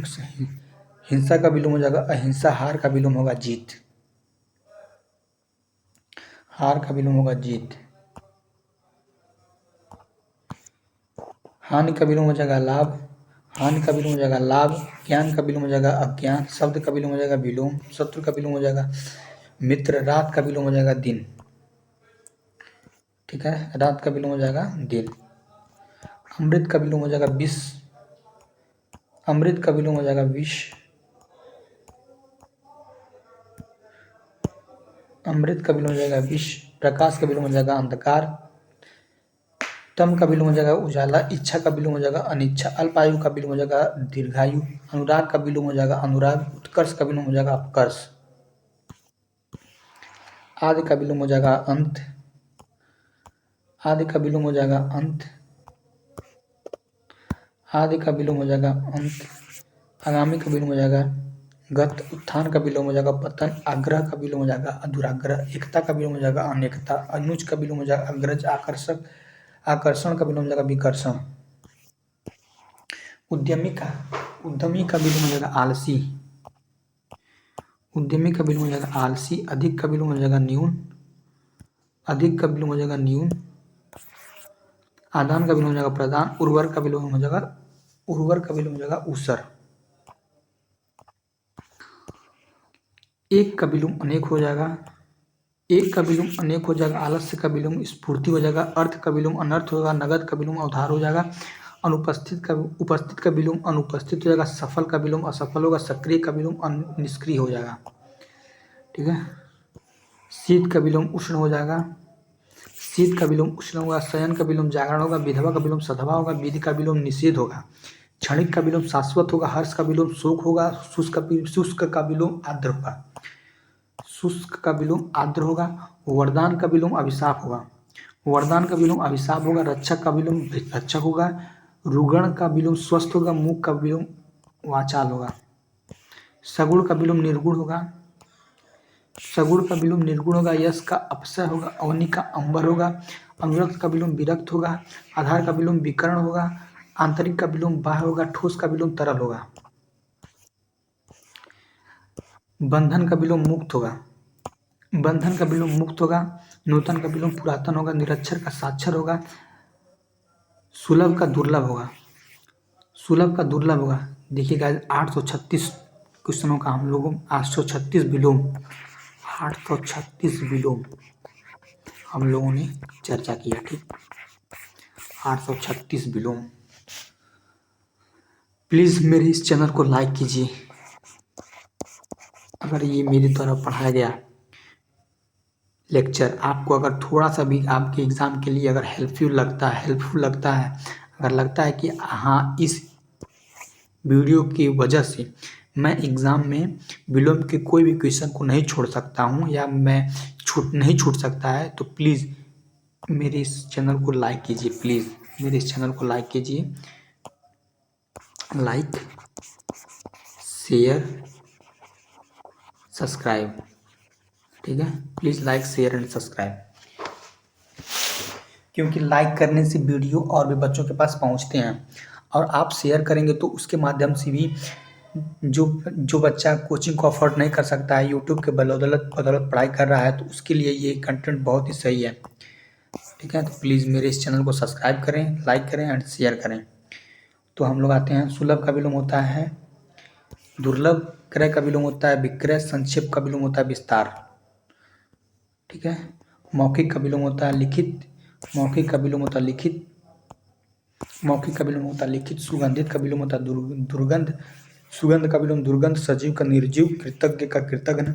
हिंसा का विलोम हो जाएगा अहिंसा। हार का विलोम होगा जीत। हार का विलोम होगा जीत। हानि का विलोम हो जाएगा लाभ। हानि का विलोम हो जाएगा लाभ। ज्ञान का विलोम हो जाएगा अज्ञान। शब्द का विलोम हो जाएगा विलोम। शत्रु का विलोम हो जाएगा मित्र। रात का विलोम हो जाएगा दिन। ठीक है। रात का विलोम हो जाएगा दिन। अमृत का विलोम हो जाएगा विष, अमृत का विलोम हो जाएगा विष, अमृत का विलोम हो जाएगा विष, प्रकाश का विलोम हो जाएगा अंधकार, तम का विलोम हो जाएगा उजाला, इच्छा का विलोम हो जाएगा अनिच्छा, अल्पायु का विलोम हो जाएगा दीर्घायु, अनुराग का विलोम हो जाएगा अनुराग, उत्कर्ष का विलोम हो जाएगा अपकर्ष, आदि का विलोम हो जाएगा अंत, आदि का विलोम हो जाएगा अंत, आदि का विलोम हो जाएगा अंत, आगामी का विलोम हो जाएगा गत, उत्थान का विलोम हो जाएगा पतन, आग्रह का विलोम हो जाएगा अधुराग्रह, एकता का विलोम हो जाएगा अनेकता, अनुज का विलोम हो जाएगा अग्रज, आकर्षक, आकर्षण का विलोम हो जाएगा विकर्षण, उद्यमी का विलोम हो जाएगा आलसी, उद्यमी का विलोम हो जाएगा आलसी, अधिक का विलोम हो जाएगा न्यून, अधिक का विलोम हो जाएगा न्यून, आदान का विलोम हो जाएगा प्रदान, उर्वर का विलोम हो जाएगा ऊसर, एक का विलोम अनेक हो जाएगा, एक का विलोम अनेक हो जाएगा, आलस्य का विलोम स्फूर्ति हो जाएगा, अर्थ का विलोम अनर्थ होगा, नगद का विलोम उधार हो जाएगा, उपस्थित का विलोम अनुपस्थित हो जाएगा, सफल का विलोम असफल होगा, सक्रिय का विलोम निष्क्रिय हो जाएगा। ठीक है। शीत का विलोम उष्ण हो जाएगा, शीत का विलोम उष्ण होगा, शयन का विलोम जागरण होगा, विधवा का विलोम सधवा होगा, विधि का विलोम निषेध होगा, क्षणिक का विलोम शाश्वत होगा, हर्ष का विलोम शोक होगा, शुष्क का विलोम आर्द्र होगा, शुष्क का विलोम आर्द्र होगा, वरदान का विलोम अभिशाप होगा, वरदान का विलोम अभिशाप होगा, रक्षक का विलोम रक्षक होगा, रुगण का विलोम स्वस्थ होगा, मूक का विलोम वाचाल होगा, सगुण का विलोम निर्गुण होगा, सगुण का विलोम निर्गुण होगा, यश का अपसय होगा, अवनि का अंबर होगा, अनुरक्त का विलोम विरक्त होगा, आधार का विलोम विकर्ण होगा, आंतरिक का विलोम बाह्य होगा, ठोस का विलोम तरल होगा, बंधन का विलोम मुक्त होगा, बंधन का विलोम मुक्त होगा, नूतन का विलोम पुरातन होगा, निरक्षर का साक्षर होगा, सुलभ का दुर्लभ होगा, सुलभ का दुर्लभ होगा। देखिएगा 836 क्वेश्चनों का हम लोगों 836 विलोम 836 विलोम हम लोगों ने चर्चा किया। ठीक, 836 विलोम। प्लीज़ मेरे इस चैनल को लाइक कीजिए। अगर ये मेरे द्वारा पढ़ाया गया लेक्चर आपको अगर थोड़ा सा भी आपके एग्ज़ाम के लिए अगर हेल्पफुल लगता है, अगर लगता है कि हाँ इस वीडियो की वजह से मैं एग्ज़ाम में विलोम के कोई भी क्वेश्चन को नहीं छोड़ सकता हूँ या मैं नहीं छूट सकता है, तो प्लीज़ मेरे इस चैनल को लाइक कीजिए। प्लीज़ मेरे इस चैनल को लाइक कीजिए, लाइक शेयर सब्सक्राइब। ठीक है, please like share and subscribe, क्योंकि लाइक करने से वीडियो और भी बच्चों के पास पहुंचते हैं, और आप शेयर करेंगे तो उसके माध्यम से भी जो बच्चा कोचिंग को अफोर्ड नहीं कर सकता है, यूट्यूब के बदौलत पढ़ाई कर रहा है, तो उसके लिए ये कंटेंट बहुत ही सही है। ठीक है, तो प्लीज़ मेरे इस चैनल को सब्सक्राइब करें, लाइक करें एंड शेयर करें। तो हम लोग आते हैं, सुलभ का विलोम होता है दुर्लभ, क्रय का विलोम होता है विक्रय, संक्षेप का विलोम होता है विस्तार। ठीक है, मौखिक का विलोम होता है लिखित, मौखिक का विलोम होता है लिखित, मौखिक का विलोम होता है लिखित, सुगंधित का विलोम होता है दुर्गंध, सुगंध का विलोम दुर्गंध, सजीव का निर्जीव, कृतज्ञ का कृतघ्न,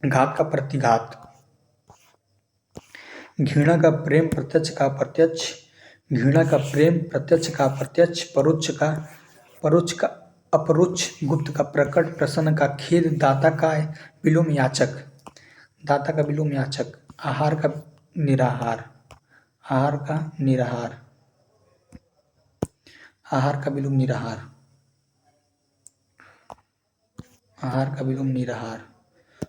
घात का प्रतिघात, घृणा का प्रेम प्रत्यक्ष का अप्रत्यक्ष, घृणा का प्रेम प्रत्यक्ष का अप्रत्यक्ष, परोक्ष का अपरोक्ष, गुप्त का प्रकट, प्रसन्न का खेद, दाता का विलोम याचक, दाता का विलोम याचक, आहार का निराहार, आहार का निराहार, आहार का विलोम निराहार, आहार का विलोम निराहार,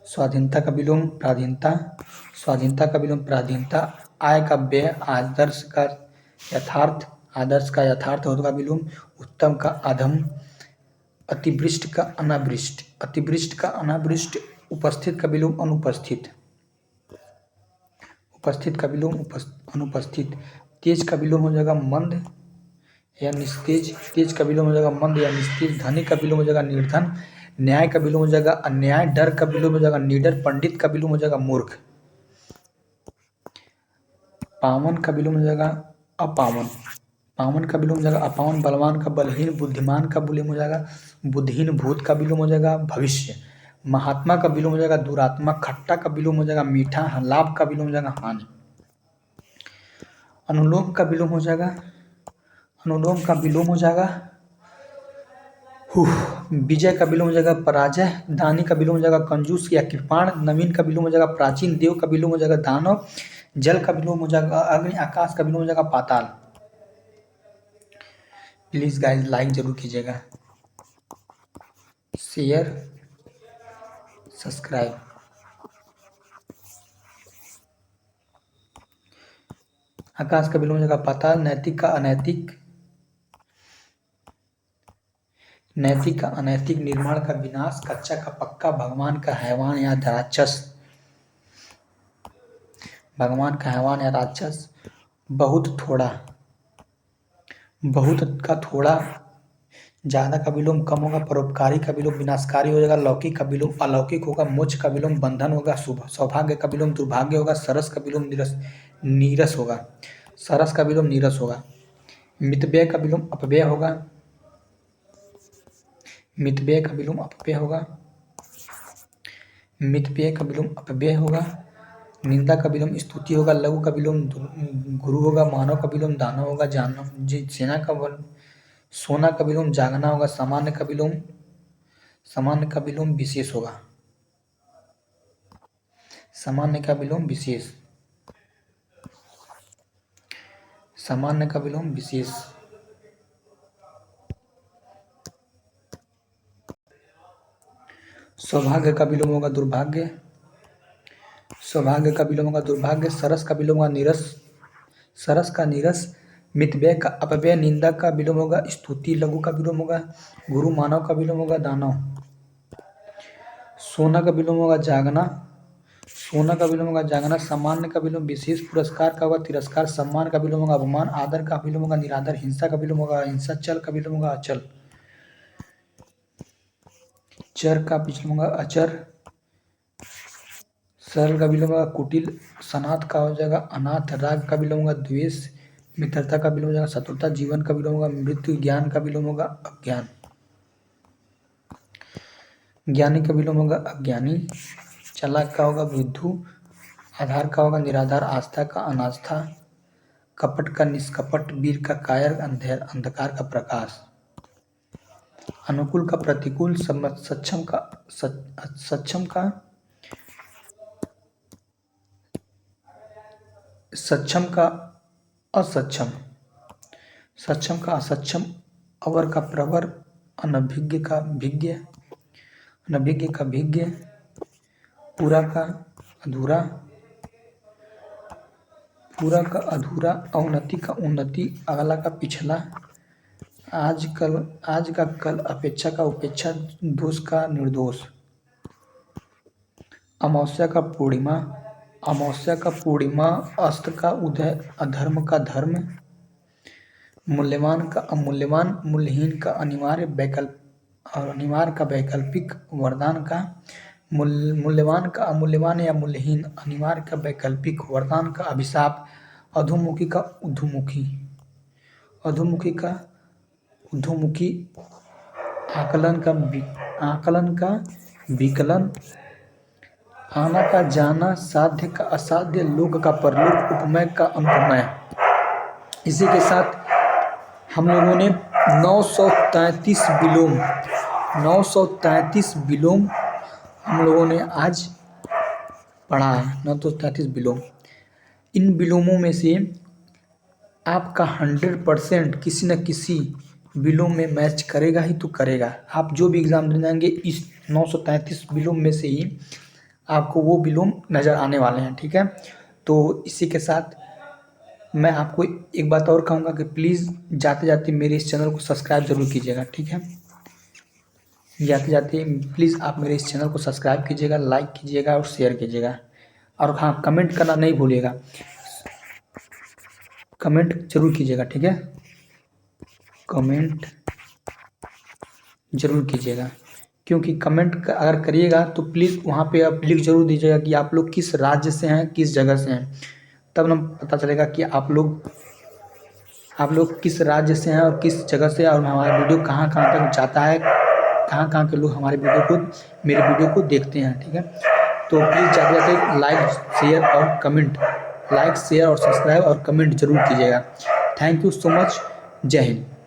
स्वाधीनता का विलोम प्राधीनता, स्वाधीनता का विलोम प्राधीनता, आय का व्यय, आदर्श का यथार्थ, आदर्श का यथार्थ होगा विलोम, उत्तम का अधम, अतिवृष्ट का अनावृष्ट, अतिवृष्ट का अनावृष्ट, उपस्थित का विलोम अनुपस्थित, उपस्थित का विलोम अनुपस्थित, तेज का विलोम हो जाएगा मंद या निस्तेज, तेज का विलोम हो जाएगा मंद या निस्तेज, धनी का विलोम हो जाएगा निर्धन, न्याय का विलोम हो जाएगा अन्याय, डर का विलोम हो जाएगा निडर, पंडित का विलोम हो जाएगा मूर्ख, पावन का विलोम हो जाएगा अपावन, पावन का विलोम हो जाएगा अपावन, बलवान का बलहीन, बुद्धिमान का विलोम हो जाएगा बुद्धिहीन, भूत का विलोम हो जाएगा भविष्य, महात्मा का विलोम हो जाएगा दुरात्मा, खट्टा का विलोम हो जाएगा मीठा, लाभ का विलोम हो जाएगा हानि, अनुलोम का विलोम हो जाएगा विजय का विलोम हो जाएगा पराजय, दानी का विलोम हो जाएगा कंजूस या कृपाण, नवीन का विलोम हो जाएगा प्राचीन, देव का विलोम हो जाएगा दानव, जल का विलोम हो जाएगा अग्नि, आकाश का विलोम हो जाएगा पाताल। प्लीज गाइस लाइक जरूर कीजिएगा, शेयर, सब्सक्राइब। आकाश का विलोम हो जाएगा पाताल, नैतिक का अनैतिक, नैतिक का अनैतिक, निर्माण का विनाश, कच्चा का पक्का, भगवान का हैवान या राक्षस, भगवान का हैवान या राक्षस, बहुत थोड़ा, बहुत का थोड़ा, ज्यादा का विलोम कम होगा, परोपकारी का विलोम विनाशकारी हो जाएगा, लौकिक का विलोम अलौकिक होगा, मोक्ष का विलोम बंधन होगा, सौभाग्य का विलोम दुर्भाग्य होगा, सरस का विलोम नीरस होगा, सरस का विलोम नीरस होगा, मितव्यय का विलोम अपव्यय होगा, मितव्यय का विलोम अपव्यय होगा, मितव्यय का विलोम अपव्यय होगा, निंदा का विलोम स्तुति होगा, लघु का विलोम गुरु होगा, मानव का विलोम दानव होगा, सेना का सोना का विलोम जागना होगा, सामान्य का विलोम विशेष होगा, सामान्य का विलोम विशेष, सामान्य का विलोम विशेष, सौभाग्य का विलोम होगा दुर्भाग्य, सौभाग्य का विलोम होगा दुर्भाग्य, सरस का विलोम होगा नीरस, सरस का नीरस, मितव्यय का अपव्यय, निंदा का विलोम होगा स्तुति, लघु का विलोम होगा गुरु, मानव का विलोम होगा दानव, सोना का विलोम होगा जागना, सोना का विलोम होगा जागना, सामान्य का विलोम विशेष, पुरस्कार का होगा तिरस्कार, सम्मान का विलोम होगा अपमान, आदर का विलोम होगा निरादर, हिंसा का विलोम होगा हिंसा, चल का विलोम होगा अचल, चर का विलोम होगा अचर, सरल का विलोम होगा कुटिल, सनाथ का हो जाएगा अनाथ, राग का विलोम होगा द्वेष, मित्रता का विलोम हो जाएगा शत्रुता, जीवन का विलोम होगा मृत्यु, ज्ञान का विलोम होगा अज्ञान, ज्ञानी का विलोम होगा अज्ञानी, चालाक का होगा बुद्धू, आधार का होगा निराधार, आस्था का अनास्था, कपट का निष्कपट, वीर का कायर, अंधकार का प्रकाश, अनुकूल का प्रतिकूल, सक्षम का असक्षम, सक्षम का असक्षम, अवर का प्रवर, अनभिज्ञ का भिज्ञ, अनभिज्ञ का भिज्ञ, पूरा का अधूरा, पूरा का अधूरा, अवनति का उन्नति, अगला का पिछला, आज का कल, अपेक्षा का उपेक्षा, दोष का निर्दोष, अमावस्या का पूर्णिमा, अमावस्या का पूर्णिमा, अस्त्र का उदय, अधर्म का धर्म, मूल्यवान का अमूल्यवान, मूल्यहीन का अनिवार्य, अनिवार्य का वैकल्पिक, वरदान का मूल्यवान का अमूल्यवान या मूल्यहीन, अनिवार्य का वैकल्पिक, वरदान का अभिशाप, अधोमुखी का उद्धमुखी, अधोमुखी का उद्धमुखी, आकलन का विकलन, आना का जाना, साध्य का असाध्य, लोक का परलोक, उपमय का अनुपमय। इसी के साथ हम लोगों ने 933 विलोम हम लोगों ने आज पढ़ा है, 933 विलोम। इन विलोमों में से आपका 100% किसी न किसी विलोम में मैच करेगा ही तो करेगा। आप जो भी एग्ज़ाम देने जाएंगे इस 933 विलोम में से ही आपको वो विलोम नज़र आने वाले हैं, ठीक है। तो इसी के साथ मैं आपको एक बात और कहूँगा कि प्लीज़ जाते जाते मेरे इस चैनल को सब्सक्राइब ज़रूर कीजिएगा, ठीक है। जाते जाते प्लीज़ आप मेरे इस चैनल को सब्सक्राइब कीजिएगा, लाइक कीजिएगा और शेयर कीजिएगा। और हाँ, कमेंट करना नहीं भूलिएगा, कमेंट जरूर कीजिएगा, ठीक है। कमेंट जरूर कीजिएगा, क्योंकि कमेंट अगर करिएगा तो प्लीज़ वहाँ पे आप लिख जरूर दीजिएगा कि आप लोग किस राज्य से हैं, किस जगह से हैं, तब ना पता चलेगा कि आप लोग आप लोग किस राज्य से हैं और किस जगह से, और हमारा वीडियो कहाँ कहाँ तक जाता है, कहाँ कहाँ के लोग हमारे वीडियो को, मेरे वीडियो को देखते हैं, ठीक है। तो प्लीज़ जाते जाते लाइक शेयर और सब्सक्राइब और कमेंट जरूर कीजिएगा। Thank you so much. जय हिंद।